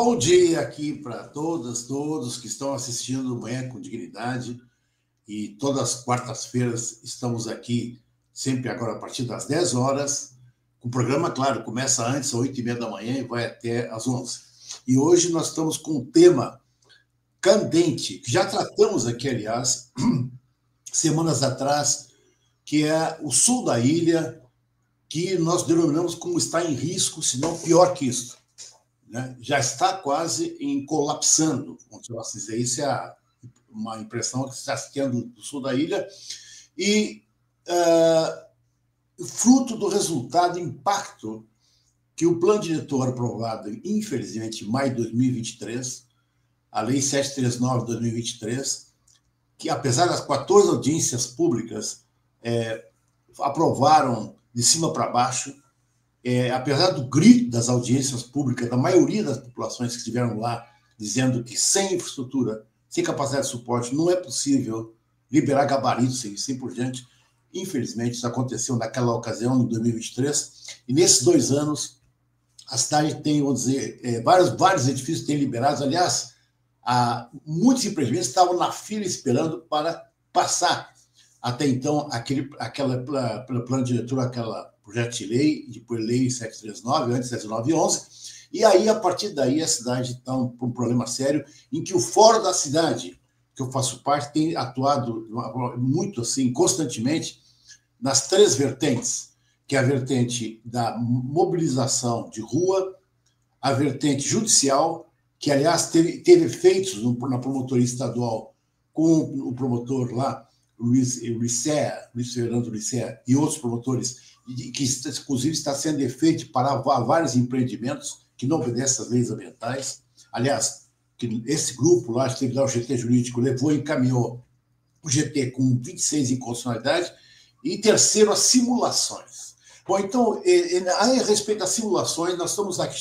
Bom dia aqui para todas, todos que estão assistindo Manhã com Dignidade. E todas as quartas-feiras estamos aqui, sempre agora a partir das 10 horas. O programa, claro, começa antes, às 8h30 da manhã, e vai até às 11. E hoje nós estamos com um tema candente, que já tratamos aqui, aliás, semanas atrás, que é o sul da ilha, que nós denominamos como está em risco, se não pior que isso. Né? Já está quase colapsando, vamos dizer. Isso é uma impressão que está se tendo do sul da ilha. E fruto do resultado, impacto que o plano diretor aprovado, infelizmente, em maio de 2023, a Lei 739 de 2023, que, apesar das 14 audiências públicas, aprovaram de cima para baixo, apesar do grito das audiências públicas, da maioria das populações que estiveram lá, dizendo que sem infraestrutura, sem capacidade de suporte, não é possível liberar gabaritos e assim por diante. Infelizmente, isso aconteceu naquela ocasião, em 2023, e nesses 2 anos, a cidade tem, vamos dizer, vários edifícios têm liberados. Aliás, muitos empreendimentos estavam na fila esperando para passar até então pelo plano diretor, aquela projeto de lei, depois lei 739, antes 711, e aí, a partir daí, a cidade está com um problema sério, em que o Fórum da Cidade, que eu faço parte, tem atuado muito assim, constantemente, nas 3 vertentes, que é a vertente da mobilização de rua, a vertente judicial, que, aliás, teve efeitos na promotoria estadual com o promotor lá, Luiz Fernando Licea, e outros promotores, que inclusive está sendo efeito para vários empreendimentos que não obedecem às leis ambientais. Aliás, que esse grupo lá, esteve lá, o GT Jurídico, levou e encaminhou o GT com 26 inconstitucionalidades, e terceiro, as simulações. Bom, então, a respeito das simulações, nós estamos aqui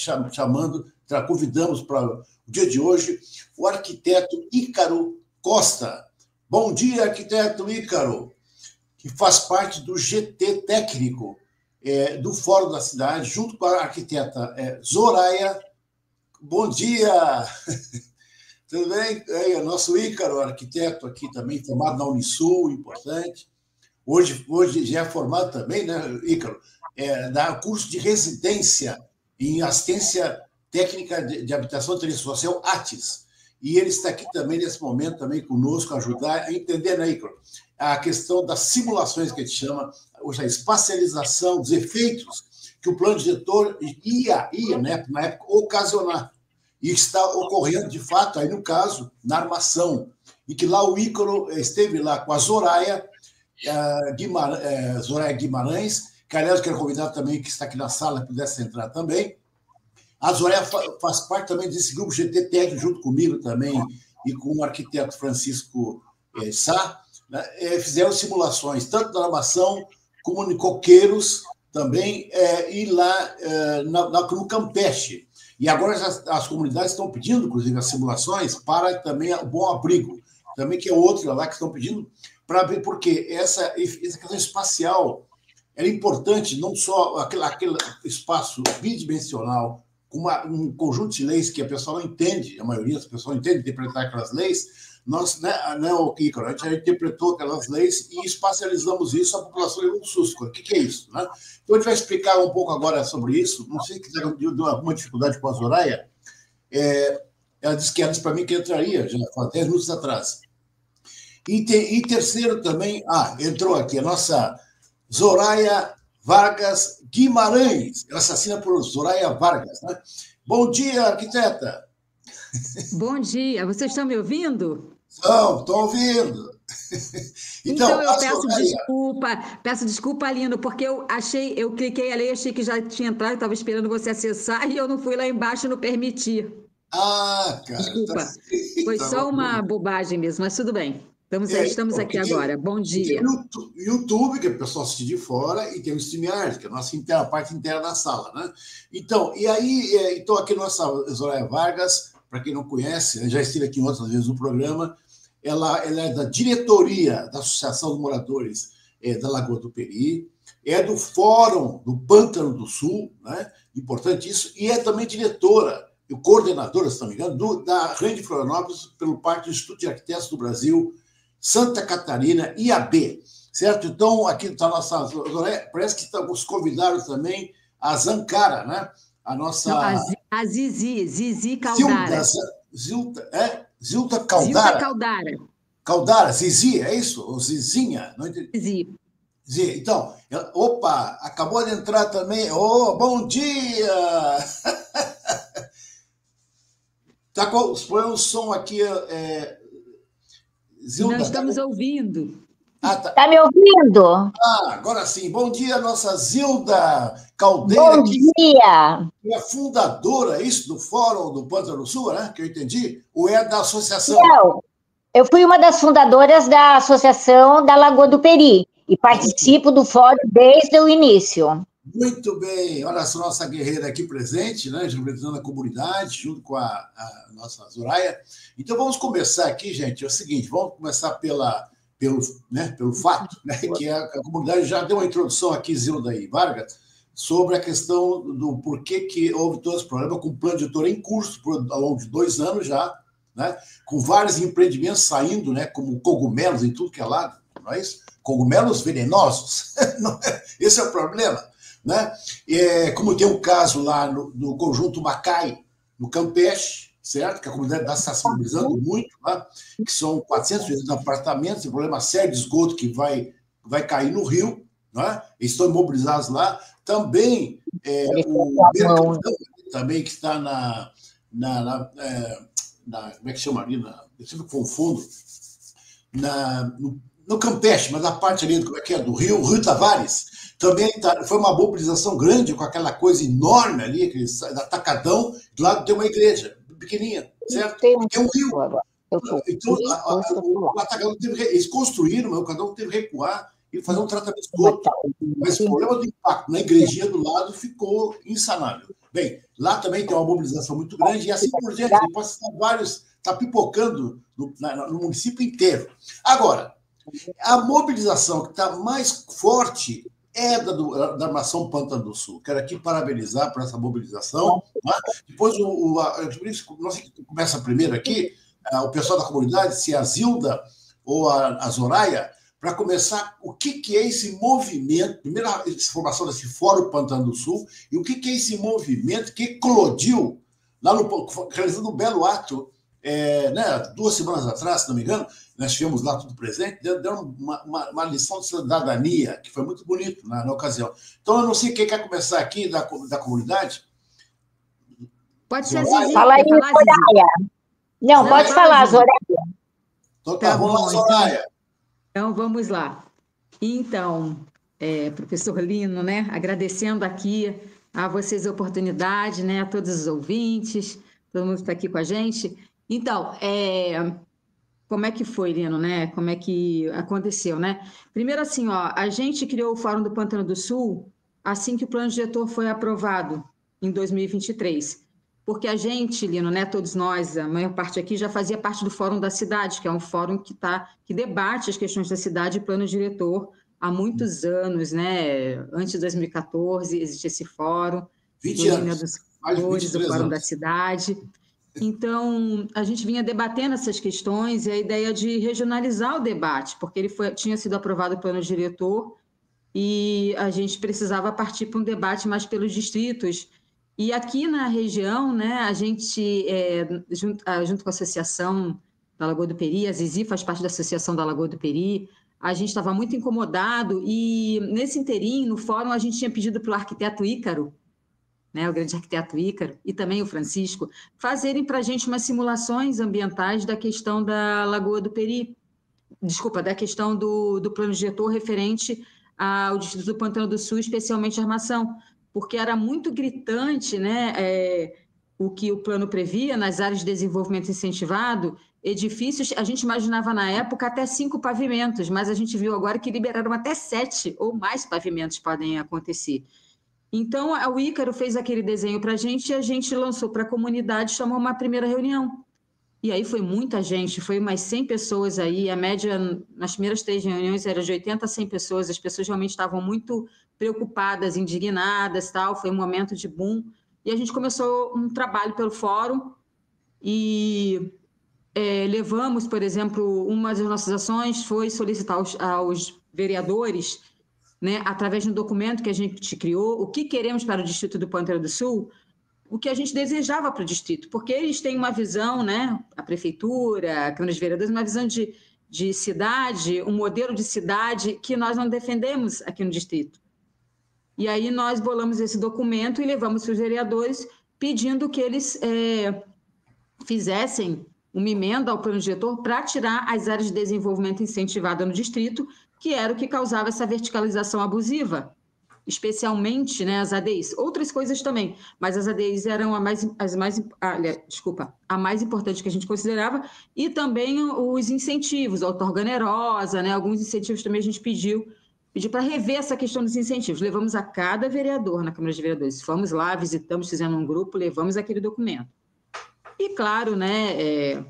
convidamos para o dia de hoje o arquiteto Ícaro Costa. Bom dia, arquiteto Ícaro, que faz parte do GT técnico do Fórum da Cidade, junto com a arquiteta Zoraia. Bom dia! Tudo bem? O nosso Ícaro, arquiteto aqui também, formado na Unisul, importante. Hoje já é formado também, né, Ícaro? Dá curso de residência em assistência técnica de habitação e social, ATIS. E ele está aqui também, nesse momento, também conosco, ajudar a entender, né, Ícaro, a questão das simulações que a gente chama, hoje a espacialização dos efeitos que o plano diretor ia né, na época, ocasionar. E está ocorrendo, de fato, aí no caso, na armação, e que lá o Ícaro esteve lá com a Zoraia Guimarães, que, aliás, eu quero convidar também, que está aqui na sala, pudesse entrar também. A Zoraia faz parte também desse grupo GT Técnico, junto comigo também, e com o arquiteto Francisco Sá, né, fizeram simulações, tanto na armação como em coqueiros também, e lá no Campeche. E agora as comunidades estão pedindo, inclusive, as simulações para também o Bom Abrigo, também, que é outra lá que estão pedindo, para ver, porque essa questão espacial é importante, não só aquele espaço bidimensional, com um conjunto de leis que a pessoa não entende, a maioria das pessoas não entende interpretar aquelas leis. Nós, né, Ícaro, a gente já interpretou aquelas leis e espacializamos isso, a população levou um susto. O que é isso? Né? Então, a gente vai explicar um pouco agora sobre isso. Não sei se deu alguma dificuldade com a Zoraia. Ela disse para mim que entraria, já há 10 minutos atrás. E terceiro também, entrou aqui a nossa Zoraia Vargas Guimarães. Ela assassina por Zoraia Vargas. Né? Bom dia, arquiteta. Bom dia. Vocês estão me ouvindo? Estou ouvindo. Então eu peço desculpa, Lino, porque eu cliquei ali, achei que já tinha entrado, estava esperando você acessar e eu não fui lá embaixo e não permiti. Cara. Desculpa. Foi só uma bobagem mesmo, mas tudo bem. Estamos aqui agora. Bom dia. Tem o YouTube, que o pessoal assiste de fora, e tem o StreamYard, que é a nossa a parte interna da sala, né? Então, e aí, então aqui nossa Zoraia Vargas, para quem não conhece, já estive aqui outras vezes no programa, ela é da diretoria da Associação dos Moradores da Lagoa do Peri, é do Fórum do Pântano do Sul, né? Importante isso, e é também diretora coordenadora, se não me engano, da Rede de Florianópolis, pelo parte do Instituto de Arquitetos do Brasil, Santa Catarina, IAB, certo? Então, aqui está a nossa... Parece que os convidaram também a Zancara, né? A nossa... Não, a Zizi Caldara. Zilda Caldara. Zilda Caldara. Caldara, Zizi, é isso? Ou Zizinha? Não entendi. Zizi. Então, opa, acabou de entrar também. Oh, bom dia! Tá, põe um som aqui. Zilda, nós estamos ouvindo. Tá me ouvindo? Agora sim. Bom dia, nossa Zilda Caldeira. Bom dia! Que é fundadora, isso, do Fórum do Pântano do Sul, né? Que eu entendi. Ou é da associação? Não, eu fui uma das fundadoras da Associação da Lagoa do Peri e participo do fórum desde o início. Muito bem. Olha só, nossa guerreira aqui presente, né? Representando a comunidade, junto com a nossa Zoraia. Então, vamos começar aqui, gente. É o seguinte, vamos começar pelo fato, né? Que a comunidade já deu uma introdução aqui, Zilda e Vargas, sobre a questão do porquê que houve todo esse problema com o plano diretor em curso ao longo de 2 anos já, né? Com vários empreendimentos saindo, né? Como cogumelos em tudo que é lado, não é isso? Cogumelos venenosos. Esse é o problema, né? Como tem um caso lá no Conjunto Macai, no Campeche, certo? Que a comunidade está se sensibilizando muito, né? Que são 400 apartamentos, tem problema sério de esgoto que vai cair no rio, né? Eles estão imobilizados lá. Também o Mercadão, também que está como é que chama ali? Eu sempre confundo. No Campeche, mas a parte ali do Rio Tavares, também foi uma mobilização grande com aquela coisa enorme ali, aquele atacadão, do lado tem uma igreja pequenininha, certo? Tem um rio. Então, o atacadão eles construíram, mas o atacadão teve que recuar e fazer um tratamento de esgoto. Mas o problema do impacto na igrejinha do lado ficou insanável. Bem, lá também tem uma mobilização muito grande e assim por diante. Pode estar está pipocando no município inteiro. Agora, a mobilização que está mais forte é da Armação Pântano do Sul. Quero aqui parabenizar por essa mobilização. Tá? Depois, nós começa primeiro aqui, o pessoal da comunidade, se a Zilda ou a Zoraia, para começar, o que é esse movimento, primeiro a formação desse Fórum Pântano do Sul, e o que é esse movimento que eclodiu, lá realizando um belo ato, né, 2 semanas atrás, se não me engano, nós estivemos lá tudo presente, deu uma lição de cidadania, que foi muito bonito na ocasião. Então, eu não sei quem quer começar aqui da comunidade. Pode ser Zizi. Fala aí, Zoraia. Não, pode falar, Zoraia. Então, tá, vamos lá, Zoraia. Então, vamos lá. Então, professor Lino, né, agradecendo aqui a vocês a oportunidade, né, a todos os ouvintes, todo mundo que está aqui com a gente. Então, como é que foi, Lino, né? Como é que aconteceu, né? Primeiro, assim, a gente criou o Fórum do Pântano do Sul assim que o plano diretor foi aprovado, em 2023. Porque a gente, Lino, né, todos nós, a maior parte aqui, já fazia parte do Fórum da Cidade, que é um fórum que debate as questões da cidade e plano diretor há muitos anos, né? Antes de 2014 existe esse fórum. 20 anos. Mais de 23 anos. Fórum da Cidade. Então, a gente vinha debatendo essas questões e a ideia de regionalizar o debate, porque ele tinha sido aprovado o plano diretor e a gente precisava partir para um debate mais pelos distritos. E aqui na região, né, a gente, junto com a Associação da Lagoa do Peri, a Zizi faz parte da Associação da Lagoa do Peri, a gente estava muito incomodado e, nesse inteirinho, no fórum, a gente tinha pedido para o arquiteto Ícaro, né, o grande arquiteto Ícaro, e também o Francisco, fazerem para a gente umas simulações ambientais da questão da Lagoa do Peri, da questão do plano diretor referente ao distrito do Pântano do Sul, especialmente a Armação, porque era muito gritante, né, o que o plano previa nas áreas de desenvolvimento incentivado, edifícios, a gente imaginava na época até 5 pavimentos, mas a gente viu agora que liberaram até 7 ou mais pavimentos podem acontecer. Então, o Ícaro fez aquele desenho para a gente e a gente lançou para a comunidade, chamou uma primeira reunião. E aí foi muita gente, foi umas 100 pessoas aí, a média nas primeiras 3 reuniões era de 80 a 100 pessoas, as pessoas realmente estavam muito preocupadas, indignadas, tal, foi um momento de boom e a gente começou um trabalho pelo fórum e levamos, por exemplo, uma das nossas ações foi solicitar aos vereadores, né, através de um documento que a gente criou, o que queremos para o Distrito do Pantano do Sul, o que a gente desejava para o Distrito, porque eles têm uma visão, né, a Prefeitura, a Câmara de Vereadores, uma visão de cidade, um modelo de cidade que nós não defendemos aqui no Distrito. E aí nós bolamos esse documento e levamos para os vereadores pedindo que eles fizessem uma emenda ao plano diretor para tirar as áreas de desenvolvimento incentivada no Distrito, que era o que causava essa verticalização abusiva, especialmente, né, as ADIs. Outras coisas também, mas as ADIs eram a mais importante que a gente considerava, e também os incentivos, a outorga onerosa, né, alguns incentivos também a gente pediu para rever essa questão dos incentivos. Levamos a cada vereador na Câmara de Vereadores, fomos lá, visitamos, fizemos um grupo, levamos aquele documento. E, claro, né,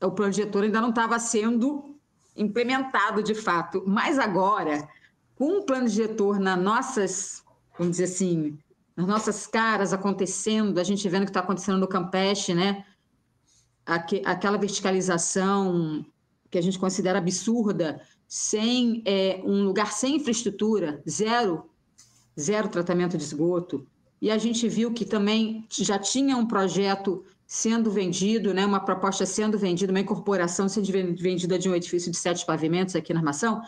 o plano diretor ainda não estava sendo implementado de fato, mas agora, com o plano diretor nas nossas, vamos dizer assim, nas nossas caras acontecendo, a gente vendo o que está acontecendo no Campeche, né, aquela verticalização que a gente considera absurda, sem um lugar sem infraestrutura, zero tratamento de esgoto, e a gente viu que também já tinha um projeto sendo vendido, né, uma proposta sendo vendida, uma incorporação sendo vendida de um edifício de 7 pavimentos aqui na Armação,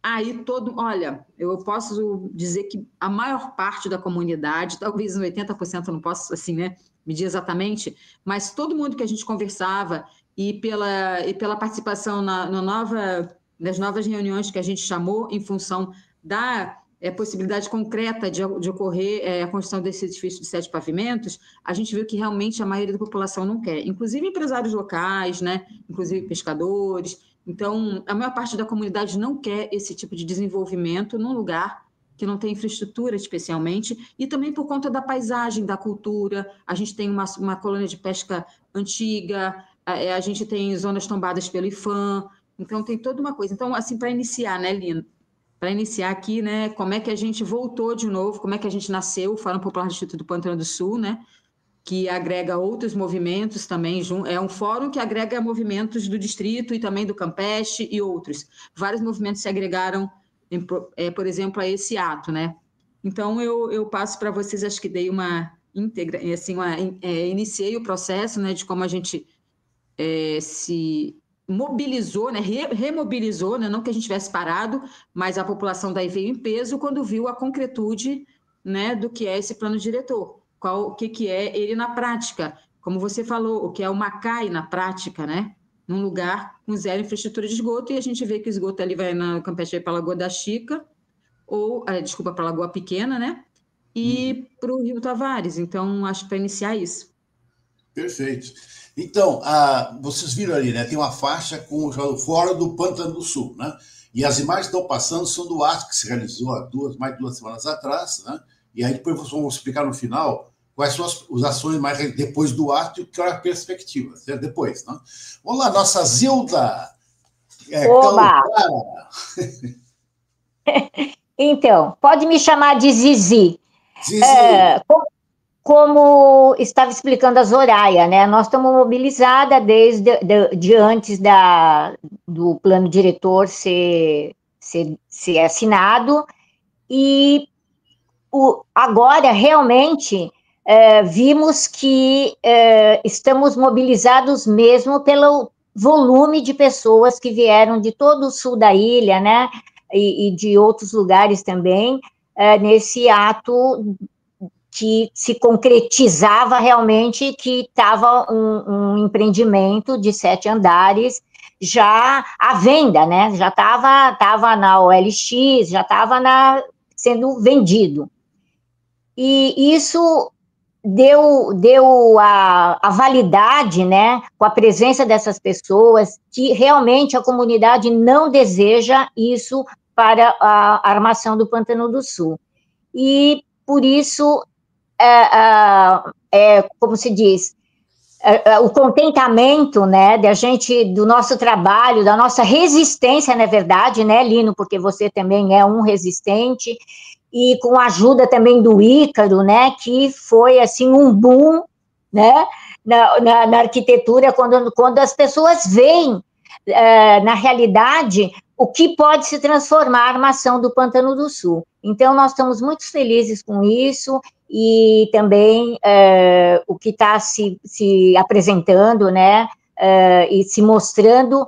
aí olha, eu posso dizer que a maior parte da comunidade, talvez 80%, eu não posso, assim, né, medir exatamente, mas todo mundo que a gente conversava e pela participação nas novas reuniões que a gente chamou em função da possibilidade concreta de ocorrer a construção desse edifício de 7 pavimentos, a gente viu que realmente a maioria da população não quer, inclusive empresários locais, né? Inclusive pescadores. Então, a maior parte da comunidade não quer esse tipo de desenvolvimento num lugar que não tem infraestrutura, especialmente, e também por conta da paisagem, da cultura. A gente tem uma colônia de pesca antiga, a gente tem zonas tombadas pelo IFAM, então tem toda uma coisa. Então, assim, para iniciar, né, Lino? Para iniciar aqui, né, como é que a gente voltou de novo, como é que a gente nasceu, o Fórum Popular do Distrito do Pantano do Sul, né, que agrega outros movimentos também, é um fórum que agrega movimentos do Distrito e também do Campeche e outros. Vários movimentos se agregaram, por exemplo, a esse ato, né. Então, eu passo para vocês, acho que dei uma íntegra, assim, iniciei o processo, né, de como a gente se mobilizou, né, remobilizou, né, não que a gente tivesse parado, mas a população daí veio em peso quando viu a concretude, né, do que é esse plano diretor, o que é ele na prática, como você falou, o que é o Macai na prática, né, num lugar com zero infraestrutura de esgoto, e a gente vê que o esgoto ali vai na Campeche para a Lagoa da Chica, para a Lagoa Pequena, né, e para o Rio Tavares. Então, acho que para iniciar isso. Perfeito. Então, vocês viram ali, né? Tem uma faixa com o Fórum do Pantano do Sul, né? E as imagens que estão passando são do ato que se realizou há mais de 2 semanas atrás, né? E aí depois vamos explicar no final quais são as ações mais depois do ato e qual é a perspectiva, certo? Depois, né? Vamos lá, nossa Zilda. Oba! Então, pode me chamar de Zizi. Zizi. Como estava explicando a Zoraia, né? Nós estamos mobilizadas desde antes do plano diretor ser assinado, e agora realmente vimos que estamos mobilizados mesmo pelo volume de pessoas que vieram de todo o sul da ilha, né? E de outros lugares também, nesse ato que se concretizava realmente, que estava um empreendimento de 7 andares já à venda, né? Já estava na OLX, já estava sendo vendido. E isso deu a validade, né, com a presença dessas pessoas, que realmente a comunidade não deseja isso para a armação do Pantano do Sul. E, por isso, como se diz, o contentamento, né, do nosso trabalho, da nossa resistência, na verdade, né, Lino, porque você também é um resistente, e com a ajuda também do Ícaro, né, que foi, assim, um boom, né, na arquitetura, quando as pessoas veem, na realidade, o que pode se transformar a armação do Pântano do Sul. Então, nós estamos muito felizes com isso, e também o que está se apresentando, né, e se mostrando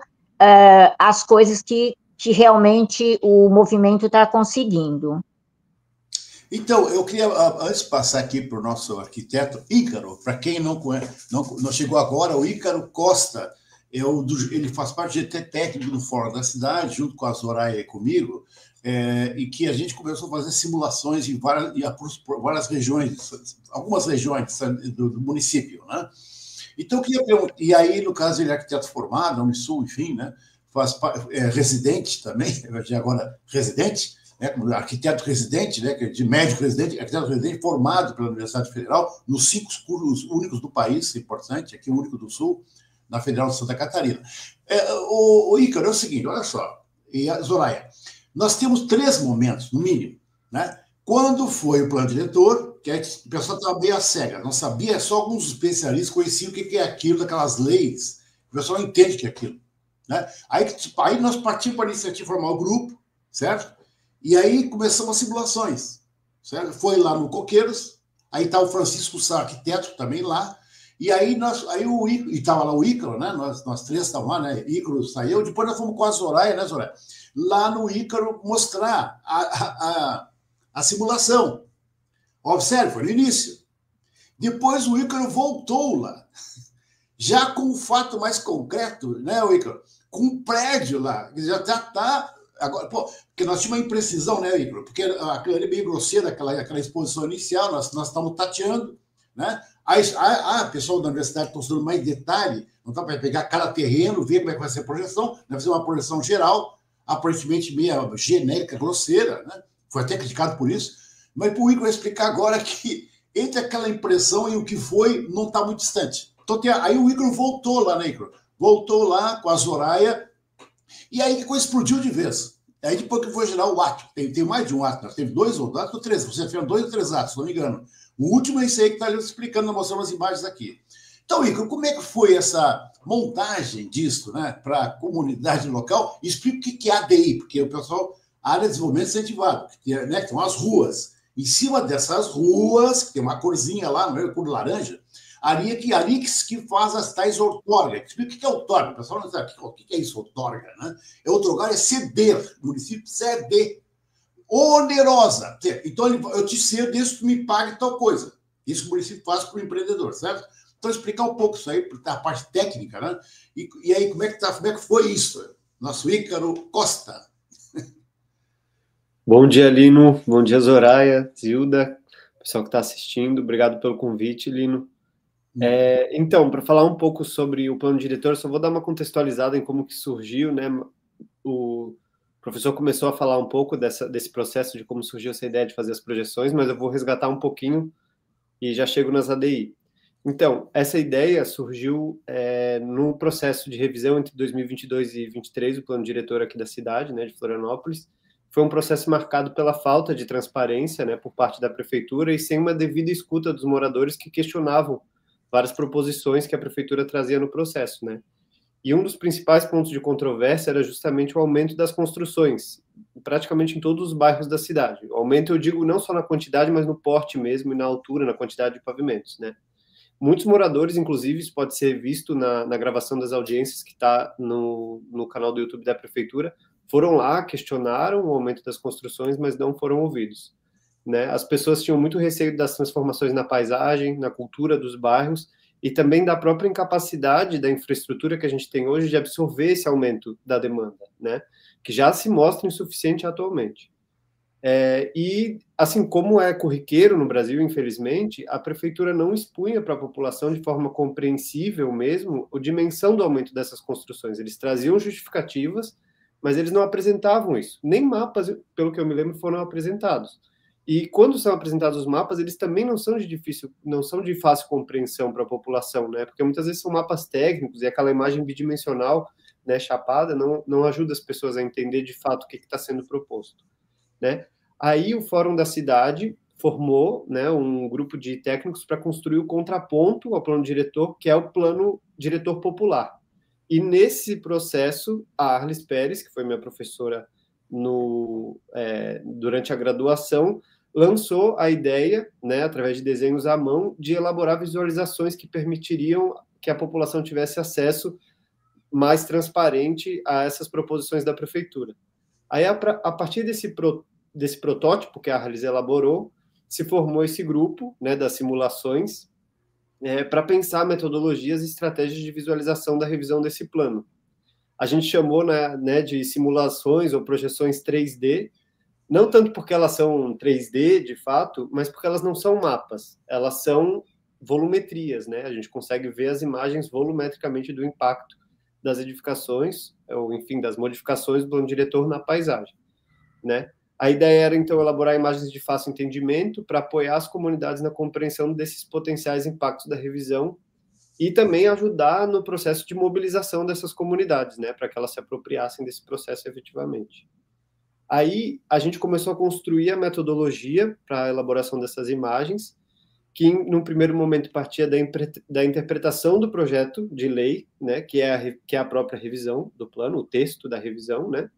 as coisas que realmente o movimento está conseguindo. Então, eu queria, antes de passar aqui para o nosso arquiteto Ícaro, para quem não conhece, não chegou agora, o Ícaro Costa, ele faz parte do GT técnico do Fórum da Cidade, junto com a Zoraia e comigo, e que a gente começou a fazer simulações em várias regiões, algumas regiões do município, né? Então, eu queria perguntar, e aí, no caso, ele é arquiteto formado, Unisul, enfim, né? Residente também, agora residente, né, arquiteto residente, né, de médico residente, arquiteto residente formado pela Universidade Federal, nos 5 cursos únicos do país, importante, aqui o único do Sul, na Federal de Santa Catarina. O Ícaro, é o seguinte, olha só, e a Zoraia, nós temos 3 momentos, no mínimo, né? Quando foi o plano diretor, que o pessoal estava meio a cega, não sabia, só alguns especialistas conheciam o que é aquilo, daquelas leis, o pessoal não entende o que é aquilo, né? Aí nós partimos para a iniciativa de formar o grupo, certo? E aí começamos as simulações, certo? Foi lá no Coqueiros, aí está o Francisco Sá, arquiteto, também lá, e aí estava lá o Ícaro, né? Nós 3 estávamos lá, né? Ícaro saiu, depois nós fomos com a Zoraia, né, Zoraia? Lá no Ícaro mostrar a simulação. Observe, foi no início. Depois o Ícaro voltou lá, já com um fato mais concreto, né, Ícaro? Com um prédio lá, que já está... Agora, porque nós tínhamos uma imprecisão, né, Ícaro? Porque aquilo ali é bem grosseiro, aquela exposição inicial, nós estamos tateando, né? A pessoal da universidade está estudando mais detalhe, não está para pegar cada terreno, ver como é que vai ser a projeção, vai fazer uma projeção geral, aparentemente meio genérica, grosseira, né? Foi até criticado por isso, mas para o Ícaro explicar agora que entre aquela impressão e o que foi, não está muito distante. Então, aí o Ícaro voltou lá, né, Ícaro? Voltou lá com a Zoraia, e aí a coisa explodiu de vez. Aí depois que foi gerar o ato, tem mais de um ato, teve 2 ou 3, você fez 2 ou 3 atos, se não me engano. O último é esse aí que está ali explicando, mostrando as imagens aqui. Então, Ícaro, como é que foi essa montagem disso, né, para a comunidade local? Explica o que é ADI, porque o pessoal, a área de desenvolvimento incentivado, né, que são as ruas. Em cima dessas ruas, que tem uma corzinha lá, não é, cor laranja, ali que faz as tais outorgas. Explica o que é outorga. O pessoal não sabe o que é isso, outorga, né? Outorgar é ceder, o município cede. Onerosa. Então, eu te cedo isso, tu me paga tal coisa. Isso que o município faz para o empreendedor, certo? Então, explicar um pouco isso aí, a parte técnica, né? E aí, como é que foi isso? Nosso Ícaro Costa. Bom dia, Lino. Bom dia, Zoraia, Zilda, pessoal que está assistindo. Obrigado pelo convite, Lino. Então, para falar um pouco sobre o plano diretor, só vou dar uma contextualizada em como que surgiu, né? O professor começou a falar um pouco desse processo de como surgiu essa ideia de fazer as projeções, mas eu vou resgatar um pouquinho e já chego nas ADI. Então, essa ideia surgiu no processo de revisão entre 2022 e 2023, o plano diretor aqui da cidade, né, de Florianópolis. Foi um processo marcado pela falta de transparência, né, por parte da prefeitura e sem uma devida escuta dos moradores que questionavam várias proposições que a prefeitura trazia no processo, né? E um dos principais pontos de controvérsia era justamente o aumento das construções, praticamente em todos os bairros da cidade. O aumento, eu digo, não só na quantidade, mas no porte mesmo e na altura, na quantidade de pavimentos, né? Muitos moradores, inclusive, isso pode ser visto na gravação das audiências que está no canal do YouTube da prefeitura, foram lá, questionaram o aumento das construções, mas não foram ouvidos, né? As pessoas tinham muito receio das transformações na paisagem, na cultura dos bairros, e também da própria incapacidade da infraestrutura que a gente tem hoje de absorver esse aumento da demanda, né? Que já se mostra insuficiente atualmente. E, assim como é corriqueiro no Brasil, infelizmente, a prefeitura não expunha para a população de forma compreensível mesmo a dimensão do aumento dessas construções. Eles traziam justificativas, mas eles não apresentavam isso. Nem mapas, pelo que eu me lembro, foram apresentados. E quando são apresentados os mapas, eles também não são de fácil compreensão para a população, né? Porque muitas vezes são mapas técnicos e aquela imagem bidimensional, né, chapada, não ajuda as pessoas a entender de fato o que está sendo proposto, né? Aí o Fórum da Cidade formou, né, um grupo de técnicos para construir o contraponto ao plano diretor, que é o plano diretor popular. E nesse processo, a Arlis Pérez, que foi minha professora durante a graduação, lançou a ideia, né, através de desenhos à mão, de elaborar visualizações que permitiriam que a população tivesse acesso mais transparente a essas proposições da prefeitura. Aí, a partir desse protótipo que a Arlis elaborou, se formou esse grupo, né, das simulações, para pensar metodologias e estratégias de visualização da revisão desse plano. A gente chamou, né, de simulações ou projeções 3D, não tanto porque elas são 3D, de fato, mas porque elas não são mapas, elas são volumetrias, né? A gente consegue ver as imagens volumetricamente do impacto das edificações, ou, enfim, das modificações do plano diretor na paisagem, né? A ideia era, então, elaborar imagens de fácil entendimento para apoiar as comunidades na compreensão desses potenciais impactos da revisão e também ajudar no processo de mobilização dessas comunidades, né, para que elas se apropriassem desse processo efetivamente. Aí, a gente começou a construir a metodologia para a elaboração dessas imagens, que, num primeiro momento, partia da interpretação do projeto de lei, né, que é a própria revisão do plano, o texto da revisão, né,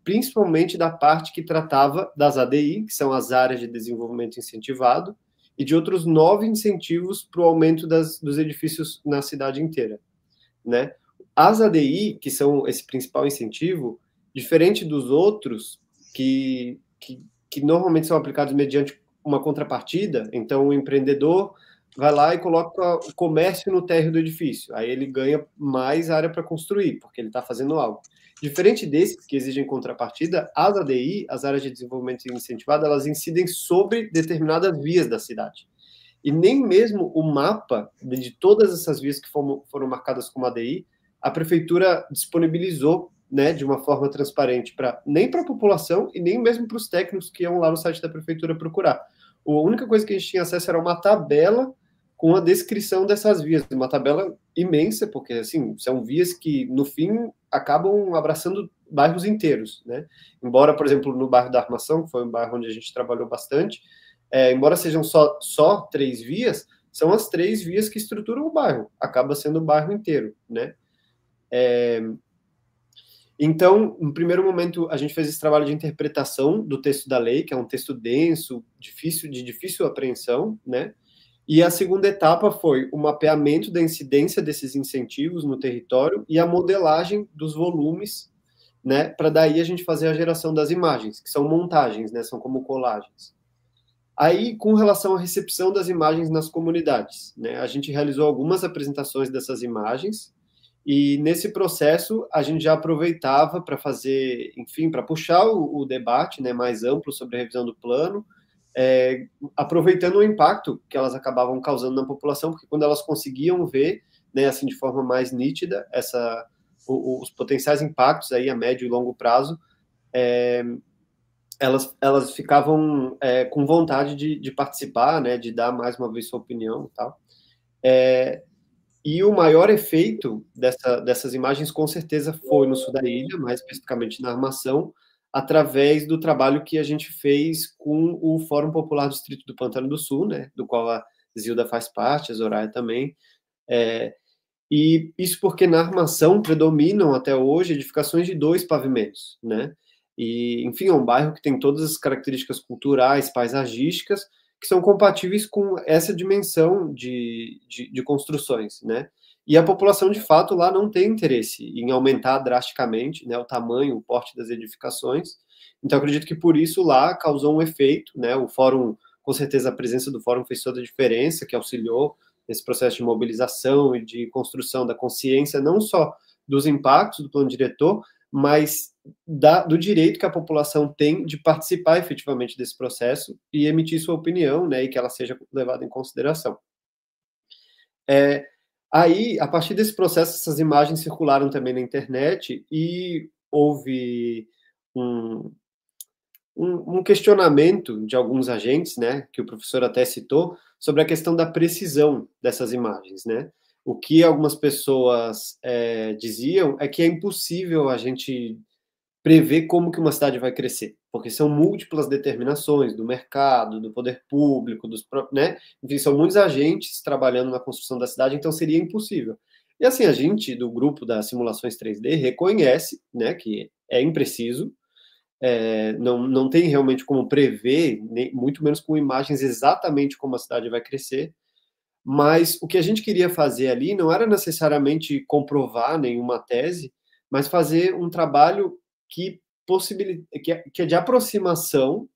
principalmente da parte que tratava das ADI, que são as áreas de desenvolvimento incentivado, e de outros 9 incentivos para o aumento dos edifícios na cidade inteira, né? As ADI, que são esse principal incentivo, diferente dos outros, que normalmente são aplicados mediante uma contrapartida, então o empreendedor vai lá e coloca o comércio no térreo do edifício, aí ele ganha mais área para construir, porque ele está fazendo algo. Diferente desses que exigem contrapartida, as ADI, as áreas de desenvolvimento incentivado, elas incidem sobre determinadas vias da cidade. E nem mesmo o mapa de todas essas vias que foram marcadas como ADI, a prefeitura disponibilizou, né, de uma forma transparente, nem para a população e nem mesmo para os técnicos que iam lá no site da prefeitura procurar. A única coisa que a gente tinha acesso era uma tabela com a descrição dessas vias, uma tabela imensa, porque, assim, são vias que, no fim, acabam abraçando bairros inteiros, né? Embora, por exemplo, no bairro da Armação, que foi um bairro onde a gente trabalhou bastante, embora sejam só 3 vias, são as 3 vias que estruturam o bairro, acaba sendo o bairro inteiro, né? Então, no primeiro momento, a gente fez esse trabalho de interpretação do texto da lei, que é um texto denso, de difícil apreensão, né? E a segunda etapa foi o mapeamento da incidência desses incentivos no território e a modelagem dos volumes, né, para daí a gente fazer a geração das imagens, que são montagens, né, são como colagens. Aí, com relação à recepção das imagens nas comunidades, né, a gente realizou algumas apresentações dessas imagens e nesse processo a gente já aproveitava para fazer, enfim, para puxar o debate, né, mais amplo sobre a revisão do plano, aproveitando o impacto que elas acabavam causando na população, porque quando elas conseguiam ver, né, assim, de forma mais nítida, os potenciais impactos aí a médio e longo prazo, elas ficavam com vontade de participar, né, de dar mais uma vez sua opinião e tal. E o maior efeito dessas imagens, com certeza, foi no sul da ilha, mais especificamente na Armação, através do trabalho que a gente fez com o Fórum Popular do Distrito do Pantano do Sul, né, do qual a Zilda faz parte, a Zoraia também, e isso porque na Armação predominam até hoje edificações de 2 pavimentos, né, e, enfim, é um bairro que tem todas as características culturais, paisagísticas, que são compatíveis com essa dimensão de construções, né, e a população, de fato, lá não tem interesse em aumentar drasticamente, né, o tamanho, o porte das edificações. Então, acredito que por isso lá causou um efeito, né, o fórum, com certeza a presença do fórum fez toda a diferença, que auxiliou nesse processo de mobilização e de construção da consciência, não só dos impactos do plano diretor, mas do direito que a população tem de participar efetivamente desse processo e emitir sua opinião, né, e que ela seja levada em consideração. Aí, a partir desse processo, essas imagens circularam também na internet e houve um questionamento de alguns agentes, né, que o professor até citou, sobre a questão da precisão dessas imagens, né? O que algumas pessoas diziam é que é impossível a gente prever como que uma cidade vai crescer, porque são múltiplas determinações do mercado, do poder público, né? Enfim, são muitos agentes trabalhando na construção da cidade, então seria impossível. E assim, a gente, do grupo das simulações 3D, reconhece, né, que é impreciso, não tem realmente como prever, nem, muito menos com imagens exatamente como a cidade vai crescer, mas o que a gente queria fazer ali não era necessariamente comprovar nenhuma tese, mas fazer um trabalho que é de aproximação,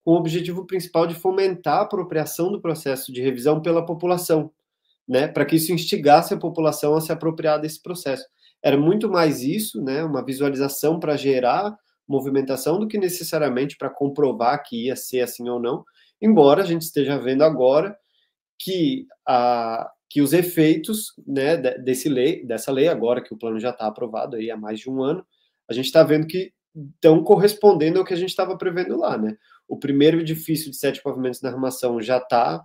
com o objetivo principal de fomentar a apropriação do processo de revisão pela população, né, para que isso instigasse a população a se apropriar desse processo. Era muito mais isso, né, uma visualização para gerar movimentação do que necessariamente para comprovar que ia ser assim ou não, embora a gente esteja vendo agora que os efeitos, né, dessa lei, agora que o plano já está aprovado aí há mais de um ano, a gente está vendo que estão correspondendo ao que a gente estava prevendo lá, né? O primeiro edifício de 7 pavimentos na armação já está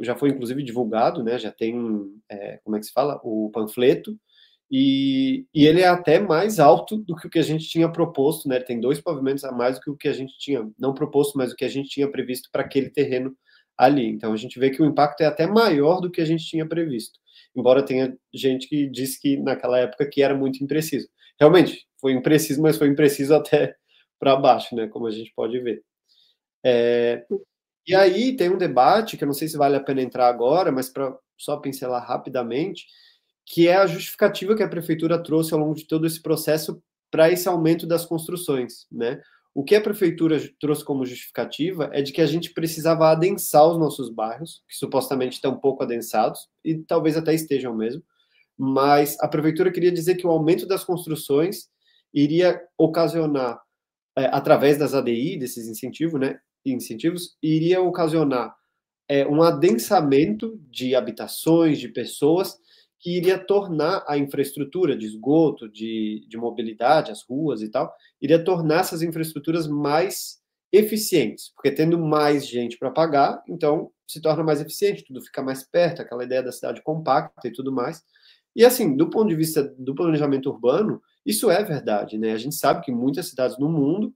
já foi inclusive divulgado, né? Já tem, como é que se fala? O panfleto, e ele é até mais alto do que o que a gente tinha proposto, né? Ele tem 2 pavimentos a mais do que o que a gente tinha, não proposto, mas o que a gente tinha previsto para aquele terreno ali. Então, a gente vê que o impacto é até maior do que a gente tinha previsto, embora tenha gente que disse que naquela época que era muito impreciso. Realmente, foi impreciso, mas foi impreciso até para baixo, né, como a gente pode ver. E aí tem um debate, que eu não sei se vale a pena entrar agora, mas para só pincelar rapidamente, que é a justificativa que a prefeitura trouxe ao longo de todo esse processo para esse aumento das construções, né? O que a prefeitura trouxe como justificativa é de que a gente precisava adensar os nossos bairros, que supostamente estão pouco adensados, e talvez até estejam mesmo, mas a prefeitura queria dizer que o aumento das construções iria ocasionar, através das ADI, desses incentivos, né, iria ocasionar um adensamento de habitações, de pessoas, que iria tornar a infraestrutura de esgoto, de mobilidade, as ruas e tal, iria tornar essas infraestruturas mais eficientes, porque tendo mais gente para pagar, então se torna mais eficiente, tudo fica mais perto, aquela ideia da cidade compacta e tudo mais. E assim, do ponto de vista do planejamento urbano, isso é verdade, né? A gente sabe que muitas cidades no mundo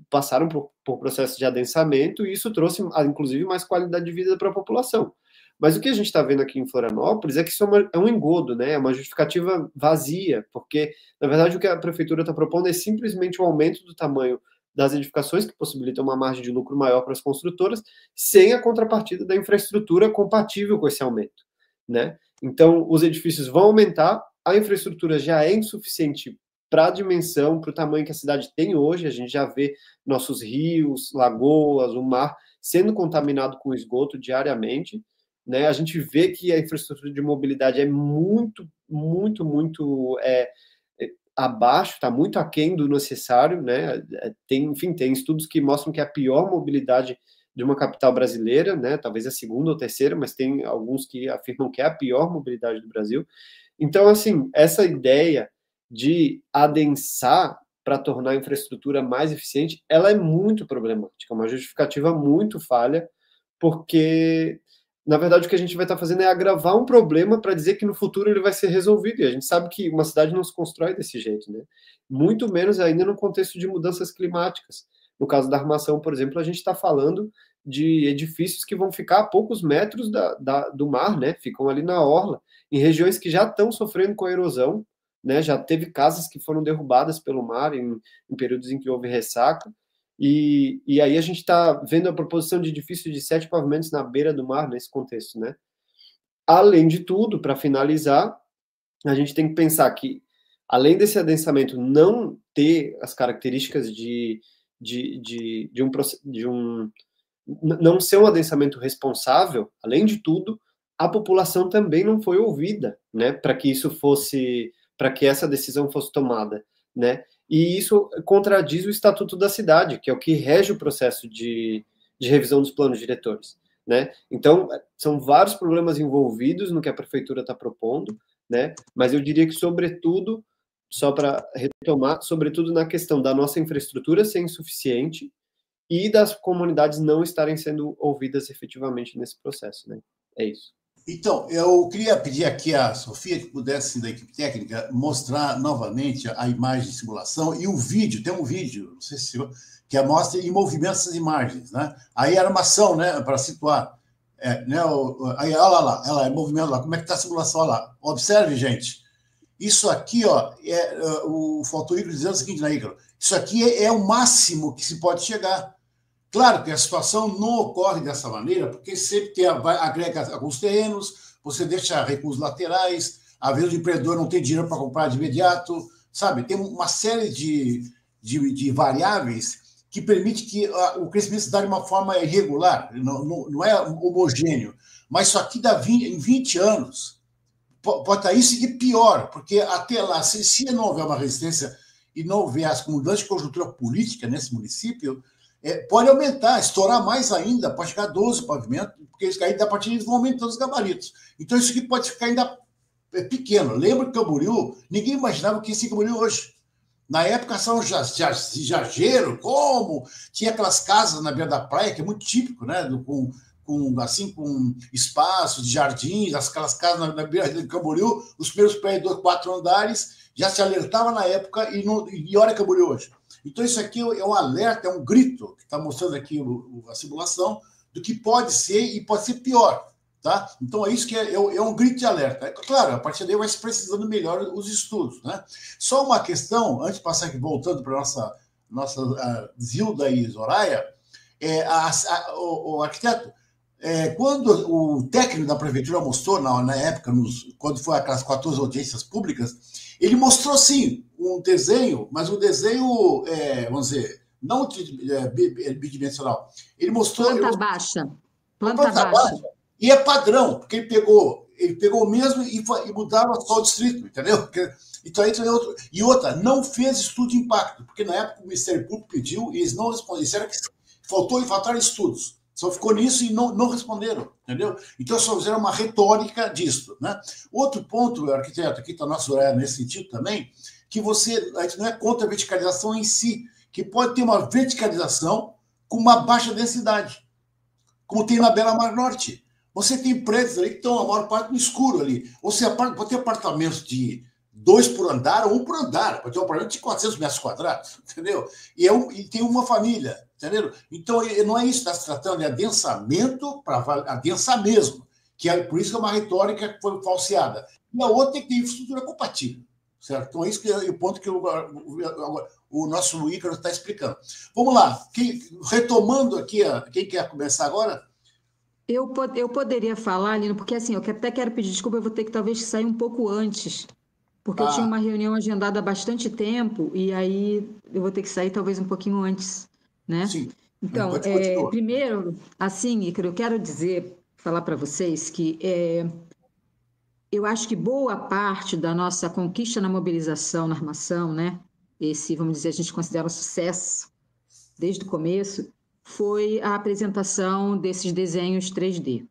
passaram por processos de adensamento, e isso trouxe, inclusive, mais qualidade de vida para a população. Mas o que a gente está vendo aqui em Florianópolis é que isso é um engodo, né? É uma justificativa vazia, porque, na verdade, o que a prefeitura está propondo é simplesmente o aumento do tamanho das edificações, que possibilitam uma margem de lucro maior para as construtoras, sem a contrapartida da infraestrutura compatível com esse aumento, né? Então, os edifícios vão aumentar, a infraestrutura já é insuficiente para a dimensão, para o tamanho que a cidade tem hoje. A gente já vê nossos rios, lagoas, o mar sendo contaminado com esgoto diariamente, né? A gente vê que a infraestrutura de mobilidade é muito abaixo, está muito aquém do necessário, né? Tem estudos que mostram que é a pior mobilidade de uma capital brasileira, né? Talvez a segunda ou terceira, mas tem alguns que afirmam que é a pior mobilidade do Brasil. Então, assim, essa ideia de adensar para tornar a infraestrutura mais eficiente, ela é muito problemática, uma justificativa muito falha, porque, na verdade, o que a gente vai estar fazendo é agravar um problema para dizer que no futuro ele vai ser resolvido, e a gente sabe que uma cidade não se constrói desse jeito, né? Muito menos ainda no contexto de mudanças climáticas. No caso da armação, por exemplo, a gente está falando de edifícios que vão ficar a poucos metros do mar, né? Ficam ali na orla, em regiões que já estão sofrendo com a erosão, né? Já teve casas que foram derrubadas pelo mar em períodos em que houve ressaca, e aí a gente está vendo a proposição de edifícios de 7 pavimentos na beira do mar nesse contexto, né? Além de tudo, para finalizar, a gente tem que pensar que, além desse adensamento não ter as características não ser um adensamento responsável, além de tudo, a população também não foi ouvida, né, para que essa decisão fosse tomada, né? E isso contradiz o Estatuto da Cidade, que é o que rege o processo de revisão dos planos diretores, né? Então, são vários problemas envolvidos no que a prefeitura está propondo, né? Mas eu diria que, sobretudo, só para retomar, sobretudo na questão da nossa infraestrutura ser insuficiente e das comunidades não estarem sendo ouvidas efetivamente nesse processo, né? É isso. Então, eu queria pedir aqui à Sofia que pudesse, da equipe técnica, mostrar novamente a imagem de simulação e o vídeo. Tem um vídeo, não sei se que mostra em movimento essas imagens, né? Aí a armação, né, para situar. Né, aí, olha lá, ela em movimento lá. Como é que está a simulação? Olha lá. Observe, gente. Isso aqui, ó, faltou Ícaro dizendo o seguinte, né, Ícaro? Isso aqui é o máximo que se pode chegar. Claro que a situação não ocorre dessa maneira, porque sempre agrega alguns terrenos, você deixa recursos laterais, às vezes o empreendedor não tem dinheiro para comprar de imediato, sabe? Tem uma série de variáveis que permite que o crescimento se dê de uma forma irregular, não é homogêneo. Mas isso aqui em 20 anos, pode estar isso e pior, porque até lá, se não houver uma resistência e não houver as mudanças de conjuntura política nesse município, pode aumentar, estourar mais ainda, pode chegar a 12 pavimentos, porque isso aí, a partir disso, vão aumentando os gabaritos. Então, isso aqui pode ficar ainda pequeno. Lembra que Camboriú, ninguém imaginava que ia Camboriú hoje. Na época, São Jageiro, como? Tinha aquelas casas na beira da praia, que é muito típico, né? Com espaços de jardins, aquelas casas na beira de Camboriú, os primeiros prédios de 4 andares, já se alertava na época e olha Camboriú hoje. Então, isso aqui é um alerta, é um grito, que está mostrando aqui a simulação, do que pode ser e pode ser pior. Tá? Então, é isso que é um grito de alerta. Claro, a partir daí vai se precisando melhor os estudos. Né? Só uma questão, antes de passar aqui, voltando para a nossa Zilda e Zoraia, o arquiteto, quando o técnico da prefeitura mostrou, na época, quando foi aquelas 14 audiências públicas, ele mostrou, sim, um desenho, mas um desenho, vamos dizer, não bidimensional. Ele mostrou... Planta baixa. Planta baixa. E é padrão, porque ele pegou o mesmo e mudava só o distrito, entendeu? Então, e outra, não fez estudo de impacto, porque na época o Ministério Público pediu e eles não responderam. Disseram que faltaram estudos. Só ficou nisso e não responderam, entendeu? Então, só fizeram uma retórica disso, né? Outro ponto, arquiteto, aqui está nosso horário nesse sentido também, que a gente não é contra a verticalização em si, que pode ter uma verticalização com uma baixa densidade, como tem na Beira-Mar Norte. Você tem prédios ali que estão a maior parte no escuro ali. Você pode ter apartamentos de 2 por andar ou 1 por andar. Pode ter um apartamento de 400 metros quadrados, entendeu? E tem uma família, entendeu? Então, não é isso, está se tratando de adensamento para adensar mesmo, que por isso que é uma retórica que foi falseada. E a outra é que tem infraestrutura compatível, certo? Então, isso que é o ponto que o nosso Ícaro está explicando. Vamos lá, retomando aqui, quem quer começar agora? Eu poderia falar, Lino, porque assim, eu até quero pedir desculpa, eu vou ter que talvez sair um pouco antes, porque eu tinha uma reunião agendada há bastante tempo, e aí eu vou ter que sair talvez um pouquinho antes, né? Sim. Então, primeiro, assim, Ícaro, eu quero falar para vocês que eu acho que boa parte da nossa conquista na mobilização, na armação, né? Vamos dizer, a gente considera um sucesso desde o começo, foi a apresentação desses desenhos 3D.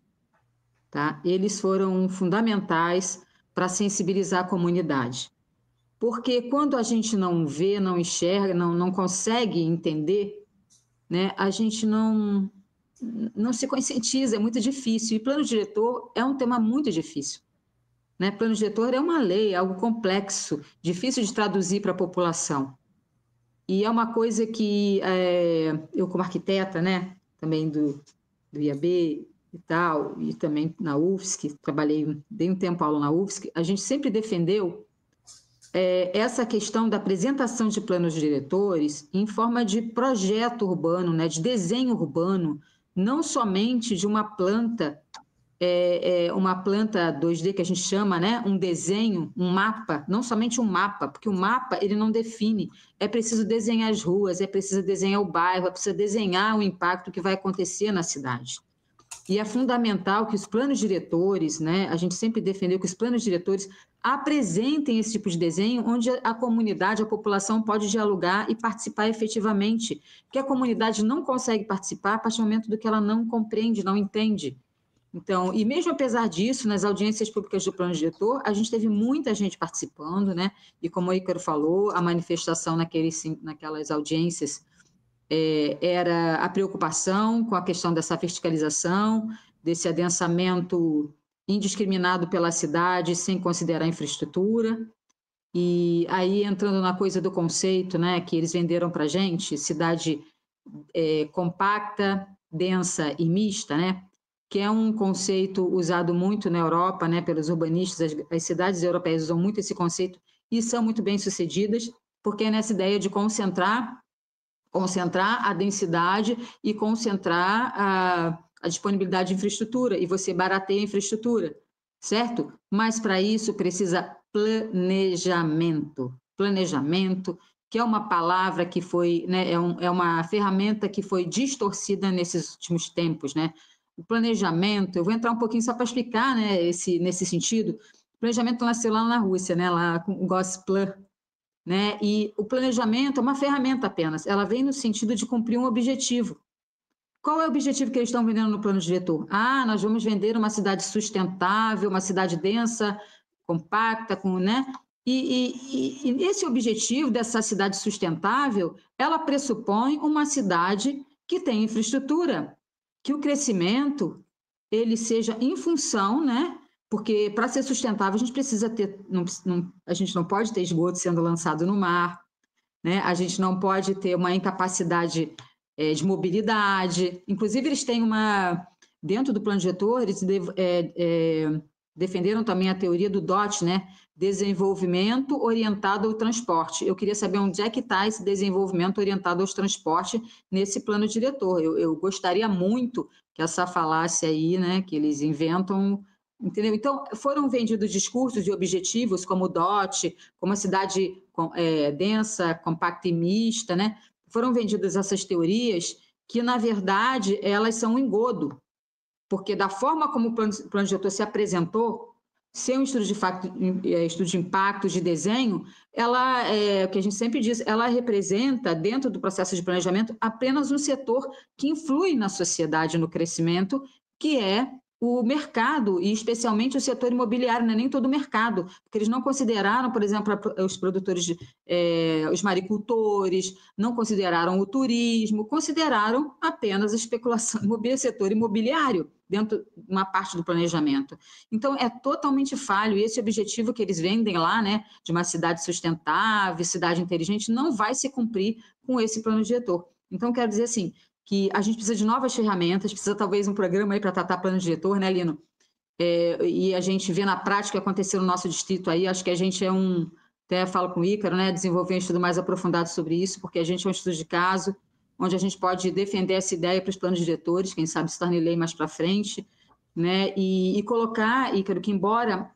Tá? Eles foram fundamentais para sensibilizar a comunidade. Porque quando a gente não vê, não enxerga, não consegue entender, né, a gente não se conscientiza, é muito difícil. E plano diretor é um tema muito difícil. Né? Plano diretor é uma lei, é algo complexo, difícil de traduzir para a população. E é uma coisa que eu, como arquiteta, né, também do IAB e tal, e também na UFSC, dei um tempo aula na UFSC, a gente sempre defendeu essa questão da apresentação de planos diretores em forma de projeto urbano, né, de desenho urbano, não somente de uma planta 2D que a gente chama, né? Um desenho, um mapa, não somente um mapa, porque o mapa ele não define. É preciso desenhar as ruas, é preciso desenhar o bairro, é preciso desenhar o impacto que vai acontecer na cidade. E é fundamental que os planos diretores, né? A gente sempre defendeu que os planos diretores apresentem esse tipo de desenho onde a comunidade, a população pode dialogar e participar efetivamente, porque a comunidade não consegue participar a partir do momento do que ela não compreende, não entende. Então, e mesmo apesar disso, nas audiências públicas do plano diretor, a gente teve muita gente participando, né? E como o Ícaro falou, a manifestação naquelas audiências era a preocupação com a questão dessa verticalização, desse adensamento indiscriminado pela cidade, sem considerar infraestrutura. E aí, entrando na coisa do conceito, né, que eles venderam para a gente, cidade compacta, densa e mista, né, que é um conceito usado muito na Europa, né, pelos urbanistas. As cidades europeias usam muito esse conceito e são muito bem-sucedidas, porque é nessa ideia de concentrar a densidade e concentrar a disponibilidade de infraestrutura, e você barateia a infraestrutura, certo? Mas para isso precisa planejamento. Planejamento, que é uma palavra que foi, né, é uma ferramenta que foi distorcida nesses últimos tempos, né? O planejamento, eu vou entrar um pouquinho só para explicar, né, nesse sentido. O planejamento nasceu lá na Rússia, né, lá com o Gosplan, né? E o planejamento é uma ferramenta apenas, ela vem no sentido de cumprir um objetivo. Qual é o objetivo que eles estão vendendo no plano diretor? Nós vamos vender uma cidade sustentável, uma cidade densa, compacta, né? E esse objetivo dessa cidade sustentável, ela pressupõe uma cidade que tem infraestrutura, que o crescimento ele seja em função, né? Porque para ser sustentável a gente precisa ter, a gente não pode ter esgoto sendo lançado no mar, né? A gente não pode ter uma incapacidade de mobilidade. Inclusive eles têm dentro do plano diretor, eles defenderam também a teoria do DOT, né? Desenvolvimento orientado ao transporte. Eu queria saber onde é que está esse desenvolvimento orientado ao transporte nesse plano diretor. Eu gostaria muito que essa falácia aí, né, que eles inventam, entendeu? Então, foram vendidos discursos e objetivos como o DOT, como a cidade densa, compacta e mista, né? Foram vendidas essas teorias que, na verdade, elas são um engodo, porque da forma como o plano diretor se apresentou, sem um estudo de impacto, de desenho, ela, o que a gente sempre diz, ela representa, dentro do processo de planejamento, apenas um setor que influi na sociedade, no crescimento, que é o mercado, e especialmente o setor imobiliário, não é nem todo o mercado, porque eles não consideraram, por exemplo, os produtores, os maricultores, não consideraram o turismo, consideraram apenas a especulação imobiliária, setor imobiliário, dentro de uma parte do planejamento. Então, é totalmente falho, e esse objetivo que eles vendem lá, né, de uma cidade sustentável, cidade inteligente, não vai se cumprir com esse plano diretor. Então, quero dizer assim, que a gente precisa de novas ferramentas, precisa talvez um programa aí para tratar plano diretor, né, Lino? E a gente vê na prática acontecer no nosso distrito aí, acho que a gente até falo com o Ícaro, né, desenvolver um estudo mais aprofundado sobre isso, porque a gente é um estudo de caso, onde a gente pode defender essa ideia para os planos diretores, quem sabe se torne lei mais para frente, né, e colocar, Ícaro, que embora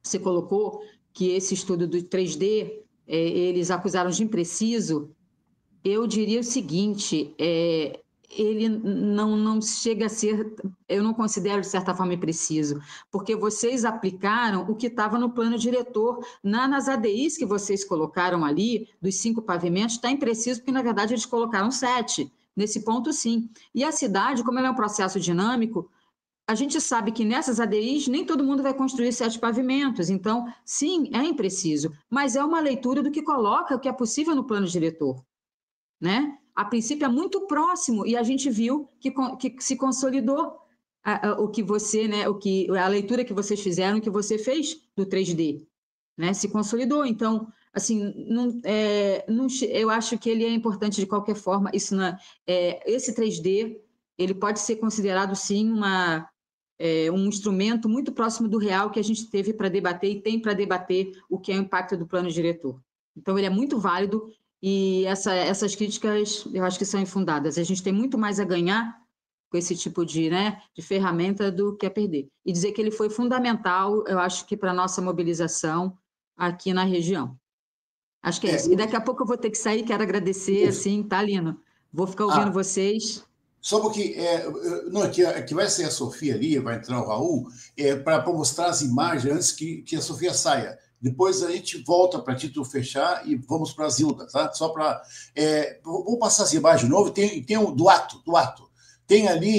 você colocou que esse estudo do 3D, eles acusaram de impreciso, eu diria o seguinte, ele não chega a ser, eu não considero de certa forma impreciso, porque vocês aplicaram o que estava no plano diretor, nas ADIs que vocês colocaram ali, dos 5 pavimentos, está impreciso, porque na verdade eles colocaram 7, nesse ponto sim. E a cidade, como ela é um processo dinâmico, a gente sabe que nessas ADIs nem todo mundo vai construir 7 pavimentos, então sim, é impreciso, mas é uma leitura do que coloca, o que é possível no plano diretor. Né? A princípio é muito próximo e a gente viu que se consolidou o que você, né, a leitura que vocês fizeram, que você fez do 3D, né, se consolidou. Então, assim, eu acho que ele é importante de qualquer forma. Isso esse 3D, ele pode ser considerado sim um instrumento muito próximo do real que a gente teve para debater e tem para debater o que é o impacto do plano diretor. Então, ele é muito válido. E essas críticas, eu acho que são infundadas. A gente tem muito mais a ganhar com esse tipo de ferramenta do que a perder. E dizer que ele foi fundamental, eu acho que para a nossa mobilização aqui na região. Acho que é isso. E daqui a pouco eu vou ter que sair, quero agradecer, assim, tá, Lino? Vou ficar ouvindo vocês. Só porque que vai ser a Sofia ali, vai entrar o Raul, para mostrar as imagens antes que a Sofia saia. Depois a gente volta para título fechar e vamos para a Zilda, tá? Só para... vou passar as imagens de novo. Tem o do ato. Tem ali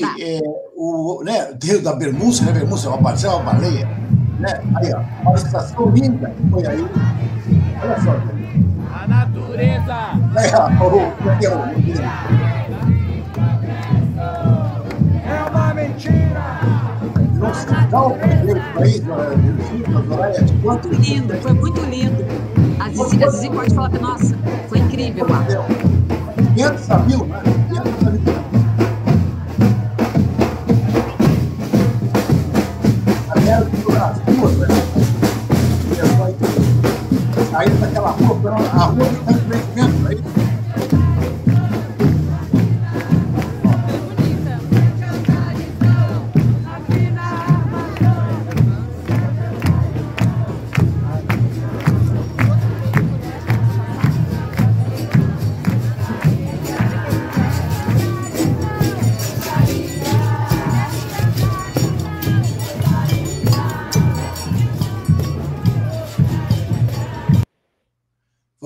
tem o da Bermúcia, né? Bermúcia é uma baleia. Né? Aí, ó, uma estação linda. Foi aí. Olha só. A natureza! É uma mentira! Não Dá um primeiro país, muito lindo, foi muito lindo. A Zizi pode falar, nossa, foi incrível lá. 500 mil, né? 500 mil. As ruas, né? Saindo daquela rua, a rua que está em crescimento, é isso?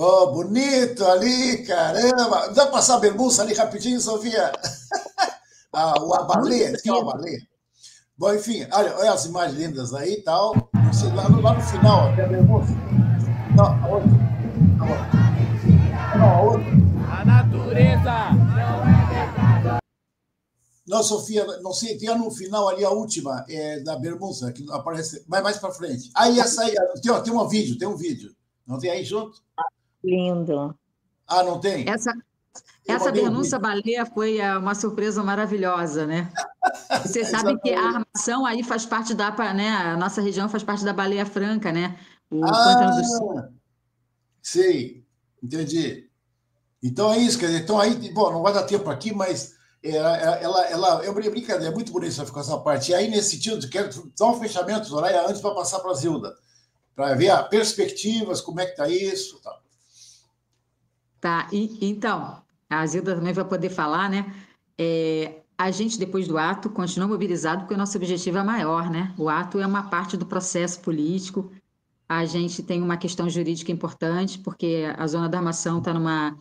Oh, bonito ali, caramba! Dá para passar a bermuça ali rapidinho, Sofia? A baleia, diz que é uma baleia. Bom, enfim, olha as imagens lindas aí e tal. Lá no final, até a bermuça. Não, a outra. Não, a outra. A natureza não é pecado. Não, Sofia, não sei, tem no final ali a última, da bermuça, que aparece mais para frente. Aí essa aí, tem um vídeo. Não tem aí junto? Lindo. Ah, não tem? Essa denúncia baleia foi uma surpresa maravilhosa, né? Vocês sabem que a armação aí faz parte né? A nossa região faz parte da Baleia Franca, né? O Pântano do Sul. Sei, entendi. Então é isso, quer dizer, então aí, bom, não vai dar tempo aqui, mas ela é brincadeira, é muito bonito você ficar essa parte. E aí, nesse sentido, quero dar um fechamento, Soraya, antes para passar para a Zilda, para ver as perspectivas, como é que está isso, tal. Tá, então, a Zilda também vai poder falar, né? A gente, depois do ato, continua mobilizado porque o nosso objetivo é maior, né? O ato é uma parte do processo político. A gente tem uma questão jurídica importante, porque a zona da armação está numa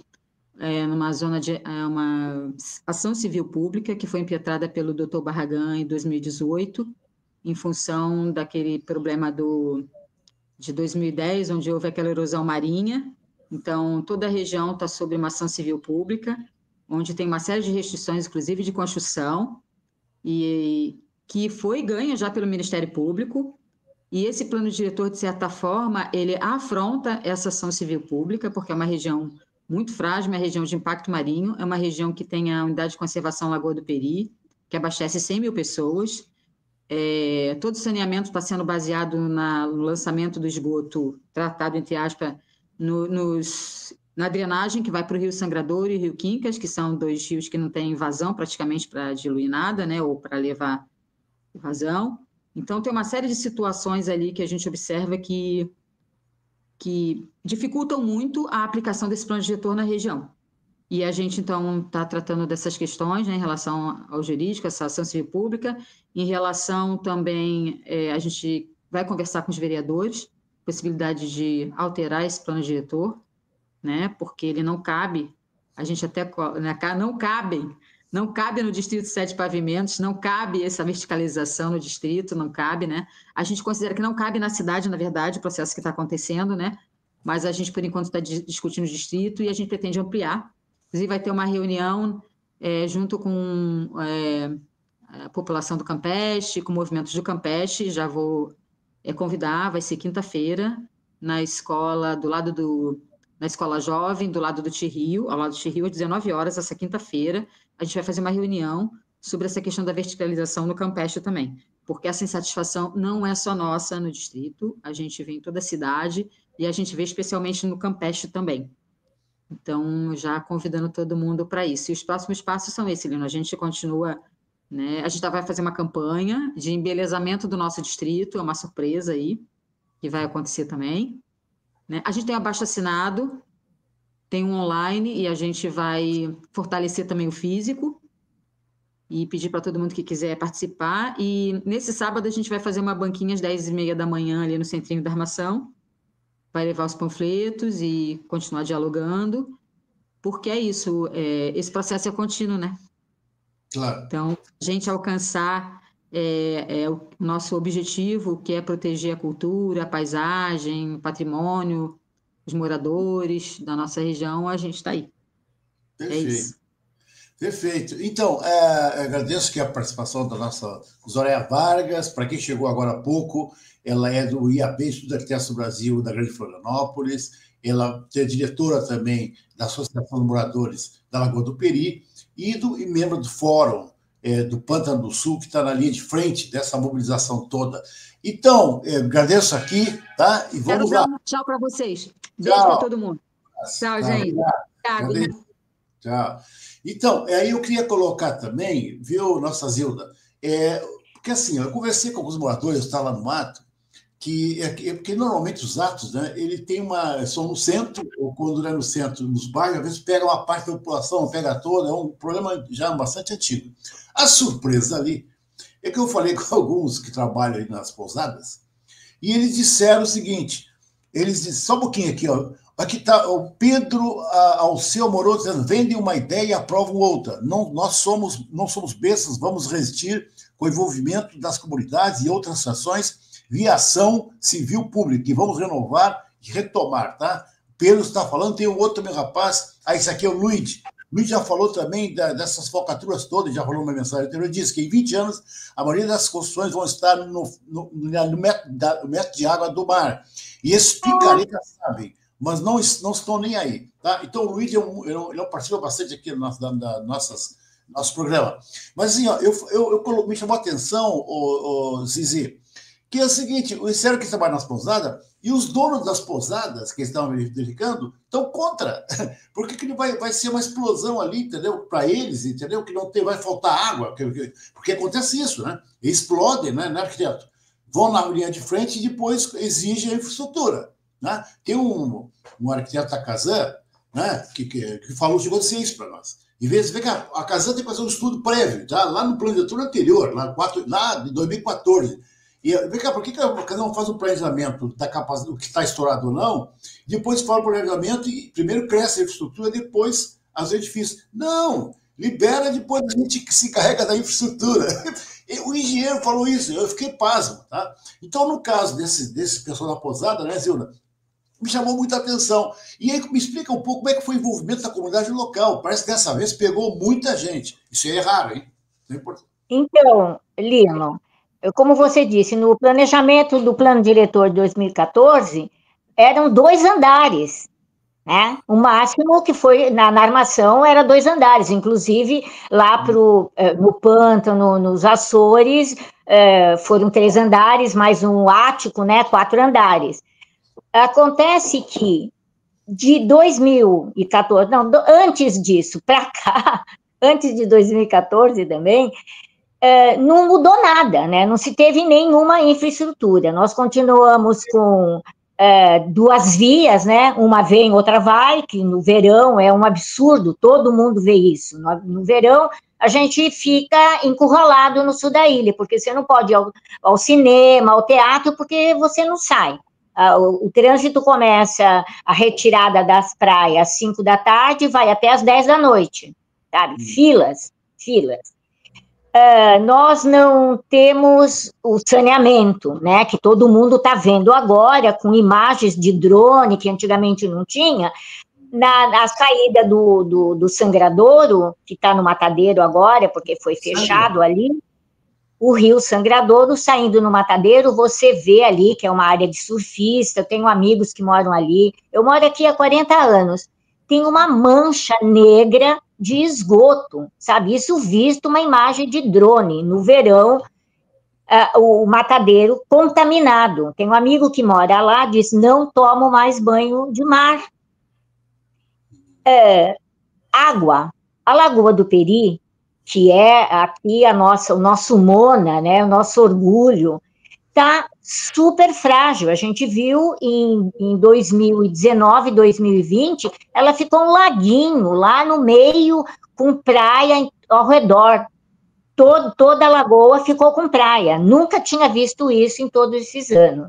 zona de uma ação civil pública que foi impetrada pelo Dr. Barragan em 2018, em função daquele problema de 2010, onde houve aquela erosão marinha. Então, toda a região está sob uma ação civil pública, onde tem uma série de restrições, inclusive de construção, e que foi ganha já pelo Ministério Público. E esse plano diretor, de certa forma, ele afronta essa ação civil pública, porque é uma região muito frágil, uma região de impacto marinho, é uma região que tem a unidade de conservação Lagoa do Peri, que abastece 100 mil pessoas. Todo o saneamento está sendo baseado no lançamento do esgoto, tratado, entre aspas, na drenagem que vai para o Rio Sangradouro e o Rio Quincas, que são dois rios que não têm vazão praticamente para diluir nada, né, ou para levar vazão. Então, tem uma série de situações ali que a gente observa que dificultam muito a aplicação desse plano diretor na região. E a gente, então, está tratando dessas questões, né, em relação ao jurídico, essa ação civil pública, em relação também, a gente vai conversar com os vereadores, possibilidade de alterar esse plano diretor, né, porque ele não cabe, a gente até, né, não cabe no distrito 7 pavimentos, não cabe essa verticalização no distrito, não cabe, né? A gente considera que não cabe na cidade, na verdade, o processo que está acontecendo, né? Mas a gente, por enquanto, está discutindo o distrito e a gente pretende ampliar. Inclusive, vai ter uma reunião junto com a população do Campeche, com movimentos do Campeche, já vou convidar, vai ser quinta-feira, na escola, na escola jovem, do lado do Tirrio, ao lado do Tirrio, às 19 horas, essa quinta-feira, a gente vai fazer uma reunião sobre essa questão da verticalização no Campeche também, porque essa insatisfação não é só nossa no distrito, a gente vê em toda a cidade e a gente vê especialmente no Campeche também. Então, já convidando todo mundo para isso. E os próximos passos são esses, Lino. A gente continua, né? A gente vai fazer uma campanha de embelezamento do nosso distrito, é uma surpresa aí, que vai acontecer também. Né? A gente tem abaixo-assinado, tem um online, e a gente vai fortalecer também o físico e pedir para todo mundo que quiser participar. E nesse sábado a gente vai fazer uma banquinha às 10h30 da manhã ali no Centrinho da Armação, vai levar os panfletos e continuar dialogando, porque é isso, esse processo é contínuo, né? Claro. Então, a gente alcançar o nosso objetivo, que é proteger a cultura, a paisagem, o patrimônio, os moradores da nossa região, a gente está aí. Perfeito. É isso. Perfeito. Então, agradeço aqui a participação da nossa Zoraia Vargas. Para quem chegou agora há pouco, ela é do IAB, Instituto de Arquitetos do Brasil, da Grande Florianópolis. Ela é diretora também da Associação de Moradores da Lagoa do Peri e membro do Fórum do Pântano do Sul, que está na linha de frente dessa mobilização toda. Então, agradeço aqui, tá? E vamos lá. Tchau para vocês. Beijo para todo mundo. Tchau, gente. Tchau. Então, aí eu queria colocar também, viu, nossa Zilda, porque assim, eu conversei com alguns moradores, está lá no mato, porque normalmente os atos, né, ele tem são no centro, ou quando não é no centro, nos bairros, às vezes pega uma parte da população, não pega toda, é um problema já bastante antigo. A surpresa ali é que eu falei com alguns que trabalham aí nas pousadas, e eles disseram o seguinte, só um pouquinho aqui, ó, aqui está o Pedro Alceu Moroso dizendo, vendem uma ideia e aprovam outra. Não somos bestas, vamos resistir com o envolvimento das comunidades e outras ações via ação civil pública, e vamos renovar e retomar, tá? Pedro está falando, tem um outro meu rapaz, esse aqui é o Luiz. Luiz já falou também dessas falcatruas todas, já falou uma mensagem anterior, disse que em 20 anos a maioria das construções vão estar no metro de água do mar. E esses picaretas sabem, mas não estão nem aí. Tá? Então, o Luiz ele participa bastante aqui no nosso programa. Mas, assim, ó, me chamou a atenção, Zizi, que é o seguinte, o disseram que trabalha nas pousadas, e os donos das pousadas que estão verificando estão contra. Porque que vai ser uma explosão ali, entendeu? Para eles, entendeu? Que vai faltar água. Porque acontece isso, né? Explodem, né, arquiteto? Vão na linha de frente e depois exigem a infraestrutura. Né? Tem um arquiteto da Casan, né, que chegou a dizer isso para nós. Em vez de ver que a Casan tem que fazer um estudo prévio, tá? Lá no plano diretor anterior, lá de 2014. E vem cá, por que a Casan não faz um planejamento da capacidade, do que está estourado ou não, depois fala o planejamento e primeiro cresce a infraestrutura, depois os edifícios? Não! Libera, depois a gente se encarrega da infraestrutura. O engenheiro falou isso, eu fiquei pasmo. Tá? Então, no caso desse pessoal da pousada, né, Zilda, me chamou muita atenção. E aí me explica um pouco como é que foi o envolvimento da comunidade local. Parece que dessa vez pegou muita gente. Isso é raro, hein? Isso é importante. Então, Lino, como você disse, no planejamento do Plano Diretor de 2014, eram 2 andares. Né? O máximo que foi na armação era 2 andares, inclusive lá no Pântano, nos Açores, foram 3 andares, mais um ático, né? 4 andares. Acontece que de 2014, não, antes disso, para cá, antes de 2014 também, não mudou nada, né? Não se teve nenhuma infraestrutura. Nós continuamos com 2 vias, né? Uma vem, outra vai, que no verão é um absurdo, todo mundo vê isso. No verão, a gente fica encurralado no sul da ilha, porque você não pode ir ao cinema, ao teatro, porque você não sai. O trânsito começa a retirada das praias às 5 da tarde e vai até às 10 da noite, sabe? Filas. Nós não temos o saneamento, né, que todo mundo está vendo agora, com imagens de drone, que antigamente não tinha, na saída do Sangradouro, que está no Matadeiro agora, porque foi fechado ali, o Rio Sangradouro, saindo no Matadeiro, você vê ali que é uma área de surfista, eu tenho amigos que moram ali, eu moro aqui há 40 anos, tem uma mancha negra de esgoto, sabe? Isso visto uma imagem de drone, no verão, o Matadeiro contaminado. Tem um amigo que mora lá, diz, não tomo mais banho de mar. Água, a Lagoa do Peri, que é aqui o nosso Mona, né, o nosso orgulho, está super frágil. A gente viu em 2019, 2020, ela ficou um laguinho lá no meio, com praia ao redor. Toda a lagoa ficou com praia. Nunca tinha visto isso em todos esses anos.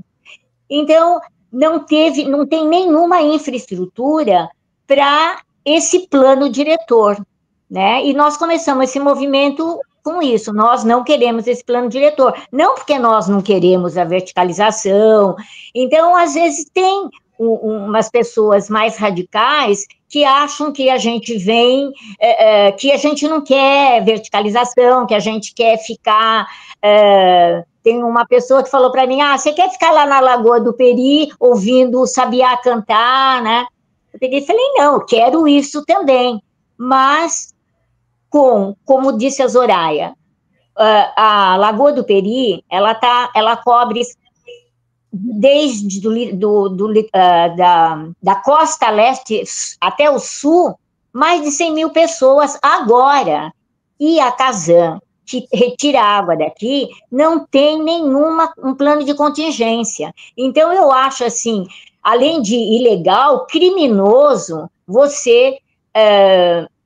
Então, não tem nenhuma infraestrutura para esse plano diretor, né? E nós começamos esse movimento com isso, nós não queremos esse plano diretor, não porque nós não queremos a verticalização, então, às vezes, tem umas pessoas mais radicais que acham que a gente vem, que a gente não quer verticalização, que a gente quer ficar... Tem uma pessoa que falou para mim, você quer ficar lá na Lagoa do Peri ouvindo o sabiá cantar, né? Eu peguei e falei, não, eu quero isso também, mas como disse a Zoraia, a Lagoa do Peri, ela cobre desde da costa leste até o sul, mais de 100 mil pessoas agora. E a Casan, que retira a água daqui, não tem um plano de contingência. Então, eu acho assim, além de ilegal, criminoso, você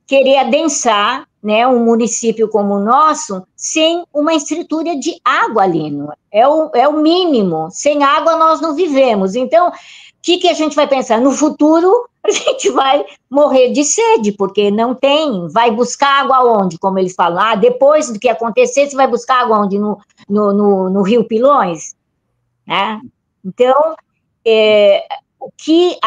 querer adensar, né, um município como o nosso sem uma estrutura de água, Lino. É o mínimo. Sem água nós não vivemos. Então, o que a gente vai pensar? No futuro, a gente vai morrer de sede, porque não tem. Vai buscar água onde? Como eles falam. Depois do que acontecer, você vai buscar água onde? No Rio Pilões? Né? Então, o que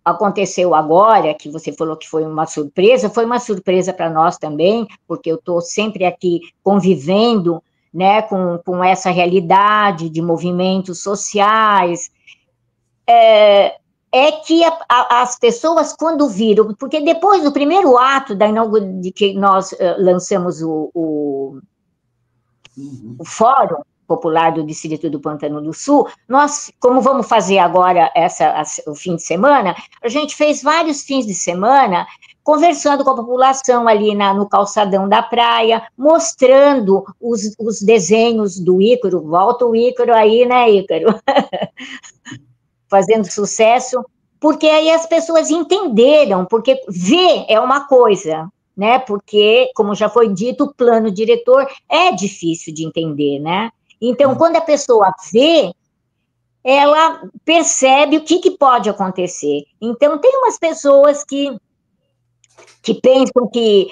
aconteceu agora, que você falou que foi uma surpresa para nós também, porque eu estou sempre aqui convivendo, né, com essa realidade de movimentos sociais, que as pessoas, quando viram, porque depois do primeiro ato de que nós lançamos o fórum popular do Distrito do Pantano do Sul, nós, como vamos fazer agora o fim de semana, a gente fez vários fins de semana conversando com a população ali no calçadão da praia, mostrando os desenhos do Ícaro, volta o Ícaro aí, né, Ícaro? Fazendo sucesso, porque aí as pessoas entenderam, porque ver é uma coisa, né, porque, como já foi dito, o plano diretor é difícil de entender, né? Então, quando a pessoa vê, ela percebe o que pode acontecer. Então, tem umas pessoas que pensam que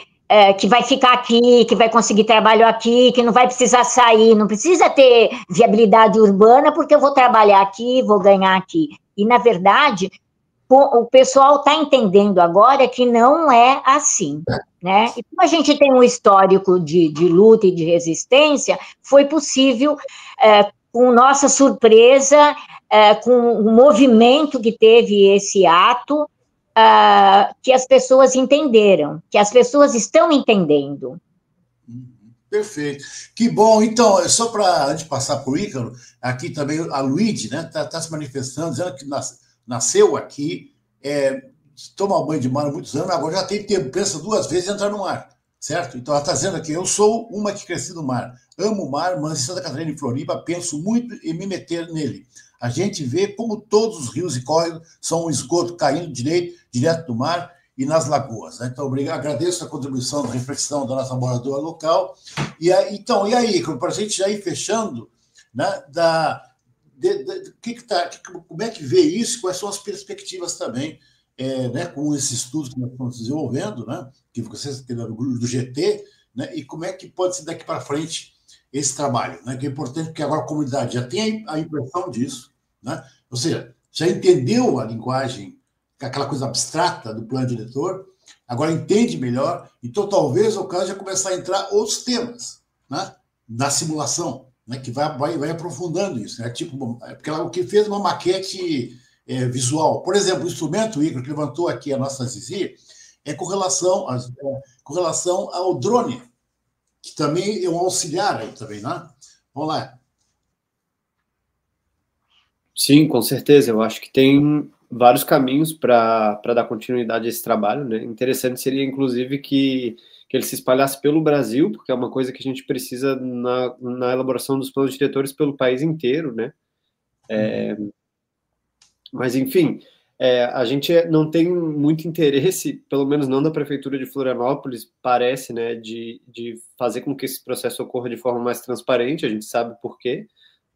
vai ficar aqui, que vai conseguir trabalho aqui, que não vai precisar sair, não precisa ter viabilidade urbana, porque eu vou trabalhar aqui, vou ganhar aqui. E, na verdade, o pessoal está entendendo agora que não é assim, né? E como a gente tem um histórico de luta e de resistência, foi possível, com nossa surpresa, com o movimento que teve esse ato, que as pessoas entenderam, que as pessoas estão entendendo. Perfeito. Que bom. Então, só para antes de passar para o Ícaro, aqui também a Luíde, né, tá se manifestando, dizendo que nasceu aqui, toma banho de mar há muitos anos, agora já tem tempo, pensa 2 vezes entrar no mar, certo? Então ela está dizendo aqui, eu sou uma que cresci no mar, amo o mar, mas em Santa Catarina e Floripa penso muito em me meter nele. A gente vê como todos os rios e córregos são um esgoto caindo direto do mar e nas lagoas. Né? Então, agradeço a contribuição da reflexão da nossa moradora local. E aí, para a gente já ir fechando, né, como é que vê isso, quais são as perspectivas também, né, com esses estudos que nós estamos desenvolvendo, né, que vocês têm do GT, né, e como é que pode ser daqui para frente esse trabalho, né, que é importante, porque agora a comunidade já tem a impressão disso, né, ou seja, já entendeu a linguagem, aquela coisa abstrata do plano diretor, agora entende melhor, então talvez o caso já começar a entrar outros temas, né, na simulação, né, que vai aprofundando isso, né, tipo, porque ela, o que fez uma maquete visual, por exemplo, o instrumento, Igor, que levantou aqui a nossa Zizi, com relação ao drone, que também é um auxiliar aí também, né? Vamos lá. Sim, com certeza, eu acho que tem vários caminhos para dar continuidade a esse trabalho, né? Interessante seria, inclusive, que ele se espalhasse pelo Brasil, porque é uma coisa que a gente precisa na elaboração dos planos diretores pelo país inteiro, né? Mas, enfim, a gente não tem muito interesse, pelo menos não da Prefeitura de Florianópolis, parece, né, de fazer com que esse processo ocorra de forma mais transparente, a gente sabe por quê,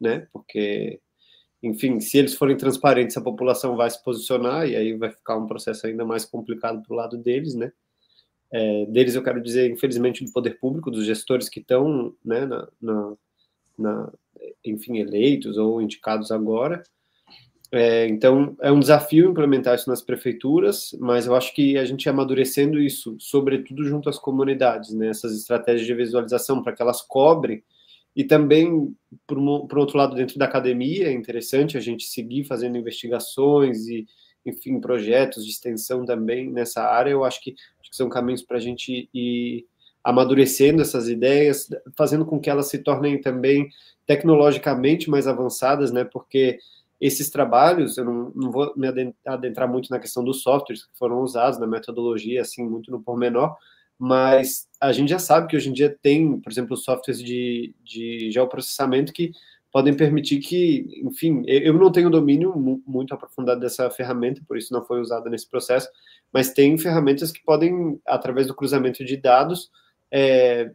né? Porque... Enfim, se eles forem transparentes, a população vai se posicionar e aí vai ficar um processo ainda mais complicado para o lado deles, né? Deles, eu quero dizer, infelizmente, do poder público, dos gestores que estão, né, enfim, eleitos ou indicados agora. Então, é um desafio implementar isso nas prefeituras, mas eu acho que a gente amadurecendo isso, sobretudo junto às comunidades, né, essas estratégias de visualização, para que elas cobrem, e também, por outro lado, dentro da academia, é interessante a gente seguir fazendo investigações e, enfim, projetos de extensão também nessa área. Eu acho que são caminhos para a gente ir amadurecendo essas ideias, fazendo com que elas se tornem também tecnologicamente mais avançadas, né, porque esses trabalhos, eu não vou me adentrar muito na questão dos softwares que foram usados, na metodologia, assim, muito no pormenor, mas a gente já sabe que hoje em dia tem, por exemplo, softwares de geoprocessamento que podem permitir que, enfim, eu não tenho domínio muito aprofundado dessa ferramenta, por isso não foi usada nesse processo, mas tem ferramentas que podem, através do cruzamento de dados,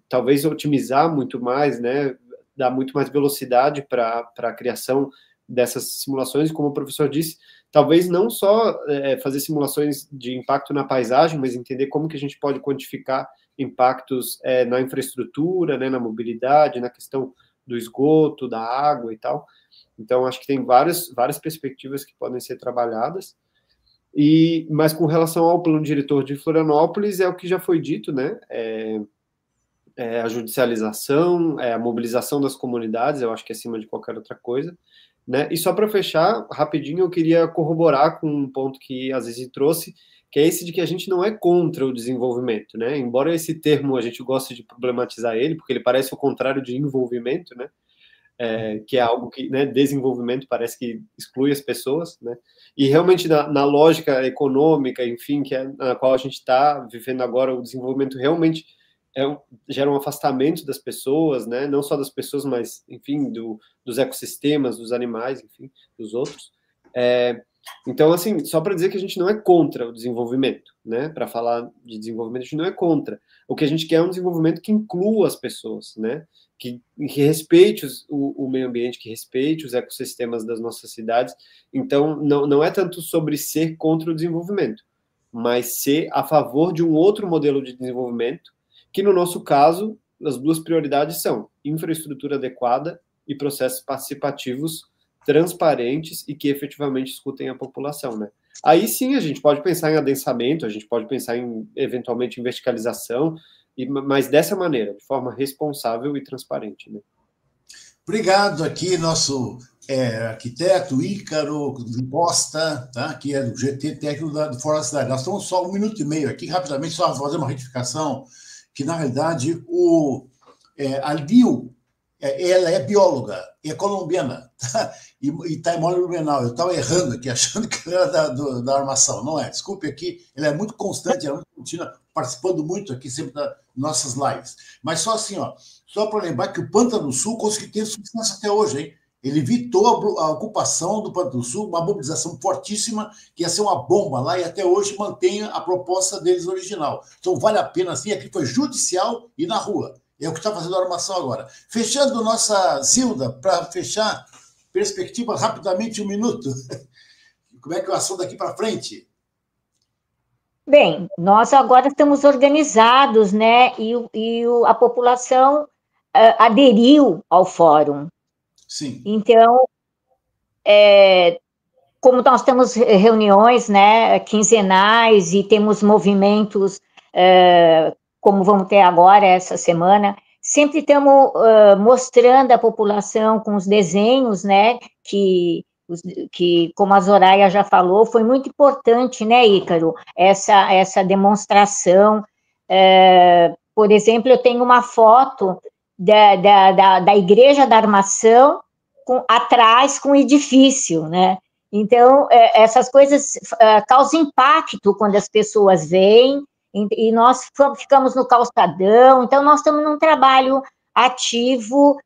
talvez otimizar muito mais, né, dar muito mais velocidade para a criação dessas simulações, como o professor disse, talvez não só fazer simulações de impacto na paisagem, mas entender como que a gente pode quantificar impactos na infraestrutura, né, na mobilidade, na questão do esgoto, da água e tal. Então, acho que tem várias perspectivas que podem ser trabalhadas. Mas com relação ao plano diretor de Florianópolis, é o que já foi dito, né? A judicialização, a mobilização das comunidades, eu acho que é acima de qualquer outra coisa. Né? E só para fechar, rapidinho, eu queria corroborar com um ponto que a Zizi trouxe, que é esse de que a gente não é contra o desenvolvimento, né? Embora esse termo a gente goste de problematizar ele, porque ele parece o contrário de envolvimento, né? Que é algo que, né, desenvolvimento parece que exclui as pessoas, né? E realmente na lógica econômica, enfim, na qual a gente está vivendo agora, o desenvolvimento realmente gera um afastamento das pessoas, né? Não só das pessoas, mas, enfim, dos ecossistemas, dos animais, enfim, dos outros. Então, assim, só para dizer que a gente não é contra o desenvolvimento, né? Para falar de desenvolvimento, a gente não é contra. O que a gente quer é um desenvolvimento que inclua as pessoas, né? Que respeite o meio ambiente, que respeite os ecossistemas das nossas cidades. Então, não é tanto sobre ser contra o desenvolvimento, mas ser a favor de um outro modelo de desenvolvimento, que no nosso caso, as duas prioridades são infraestrutura adequada e processos participativos transparentes e que efetivamente escutem a população, né? Aí sim a gente pode pensar em adensamento, a gente pode pensar em, eventualmente, em verticalização, mas dessa maneira, de forma responsável e transparente, né? Obrigado aqui, nosso arquiteto Ícaro Costa, tá? Que é do GT técnico do Fórum da Cidade. Nós estamos só 1 minuto e meio aqui, rapidamente, só fazer uma retificação, que, na realidade, a Lil, ela é bióloga, é colombiana, tá? E está em Blumenau. Eu estava errando aqui, achando que ela era da armação. Não é, desculpe aqui, ela é muito constante, ela é muito contínua, participando muito aqui sempre das nossas lives. Mas só assim, só para lembrar que o Pântano do Sul conseguiu ter sucesso até hoje, hein? Ele evitou a ocupação do Pântano do Sul, uma mobilização fortíssima, que ia ser uma bomba lá, e até hoje mantém a proposta deles original. Então, vale a pena, assim, aqui foi judicial e na rua. É o que está fazendo a armação agora. Fechando nossa Zilda, para fechar, perspectiva rapidamente, 1 minuto. Como é que é o assunto daqui para frente? Bem, nós agora estamos organizados, né? E a população aderiu ao fórum. Sim. Então, como nós temos reuniões, né, quinzenais e temos movimentos, como vamos ter agora essa semana, sempre estamos mostrando à população com os desenhos, né, que, como a Zoraia já falou, foi muito importante, né, Ícaro, essa demonstração. Por exemplo, eu tenho uma foto da Igreja da Armação atrás com o edifício, né? Então, essas coisas causam impacto quando as pessoas veem, e nós ficamos no calçadão. Então, nós estamos num trabalho ativo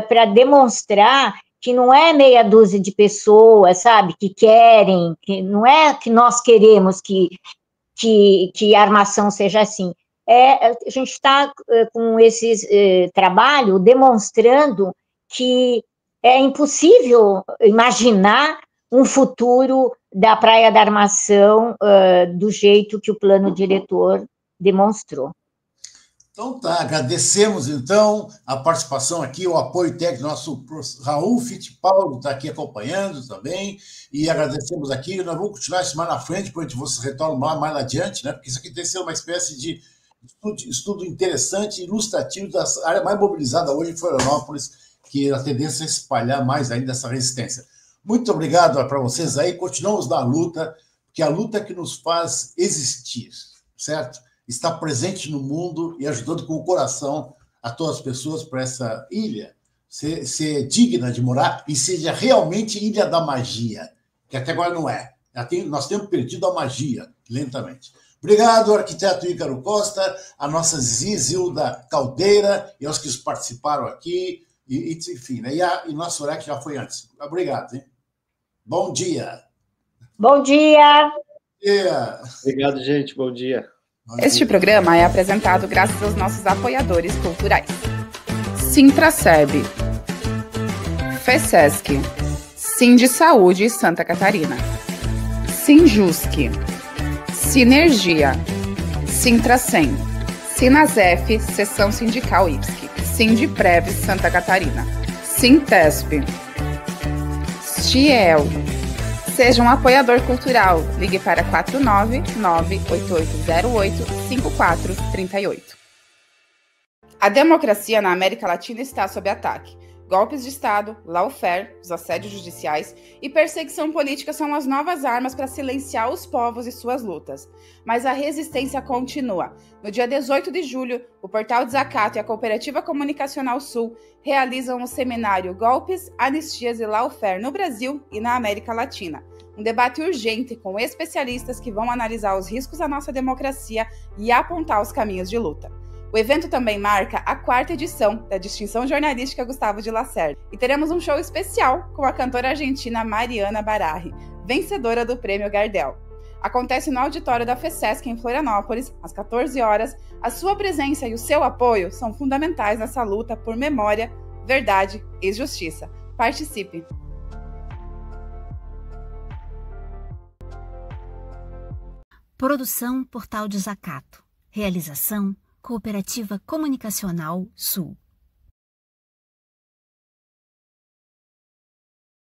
para demonstrar que não é meia dúzia de pessoas, sabe, que querem, que não é que nós queremos que a armação seja assim. A gente está com esse trabalho demonstrando que é impossível imaginar um futuro da Praia da Armação do jeito que o plano diretor demonstrou. Então tá, agradecemos então a participação aqui, o apoio técnico do nosso Raul Fittipaldi está aqui acompanhando também, e agradecemos aqui, nós vamos continuar isso mais na frente, depois a gente você retorna mais adiante, né? Porque isso aqui tem que ser uma espécie de estudo interessante, ilustrativo da área mais mobilizada hoje em Florianópolis, que a tendência é espalhar mais ainda essa resistência. Muito obrigado para vocês aí, continuamos na luta, porque a luta é que nos faz existir, certo? Está presente no mundo e ajudando com o coração a todas as pessoas para essa ilha ser digna de morar e seja realmente ilha da magia, que até agora não é. Nós temos perdido a magia, lentamente. Obrigado, arquiteto Ícaro Costa, a nossa Zilda Caldeira e aos que participaram aqui, enfim, né? E nosso horário que já foi antes. Obrigado, hein? Bom dia. Bom dia. Obrigado, gente. Bom dia. Este programa é apresentado graças aos nossos apoiadores culturais. Sintraceb, FESESC, Sind Saúde Santa Catarina, Sinjusc, Sinergia, Sintracem, Sinasef, Seção Sindical IPSC, Sindprev Santa Catarina, Sintesp, Stiel. Seja um apoiador cultural. Ligue para 499-8808-5438. A democracia na América Latina está sob ataque. Golpes de Estado, lawfare, os assédios judiciais e perseguição política são as novas armas para silenciar os povos e suas lutas. Mas a resistência continua. No dia 18 de julho, o Portal Desacato e a Cooperativa Comunicacional Sul realizam o seminário Golpes, Anistias e Lawfare no Brasil e na América Latina. Um debate urgente com especialistas que vão analisar os riscos à nossa democracia e apontar os caminhos de luta. O evento também marca a 4ª edição da distinção jornalística Gustavo de Lacerda. E teremos um show especial com a cantora argentina Mariana Bararri, vencedora do Prêmio Gardel. Acontece no auditório da FESESC em Florianópolis, às 14 horas. A sua presença e o seu apoio são fundamentais nessa luta por memória, verdade e justiça. Participe! Produção Portal Desacato. Realização Cooperativa Comunicacional Sul.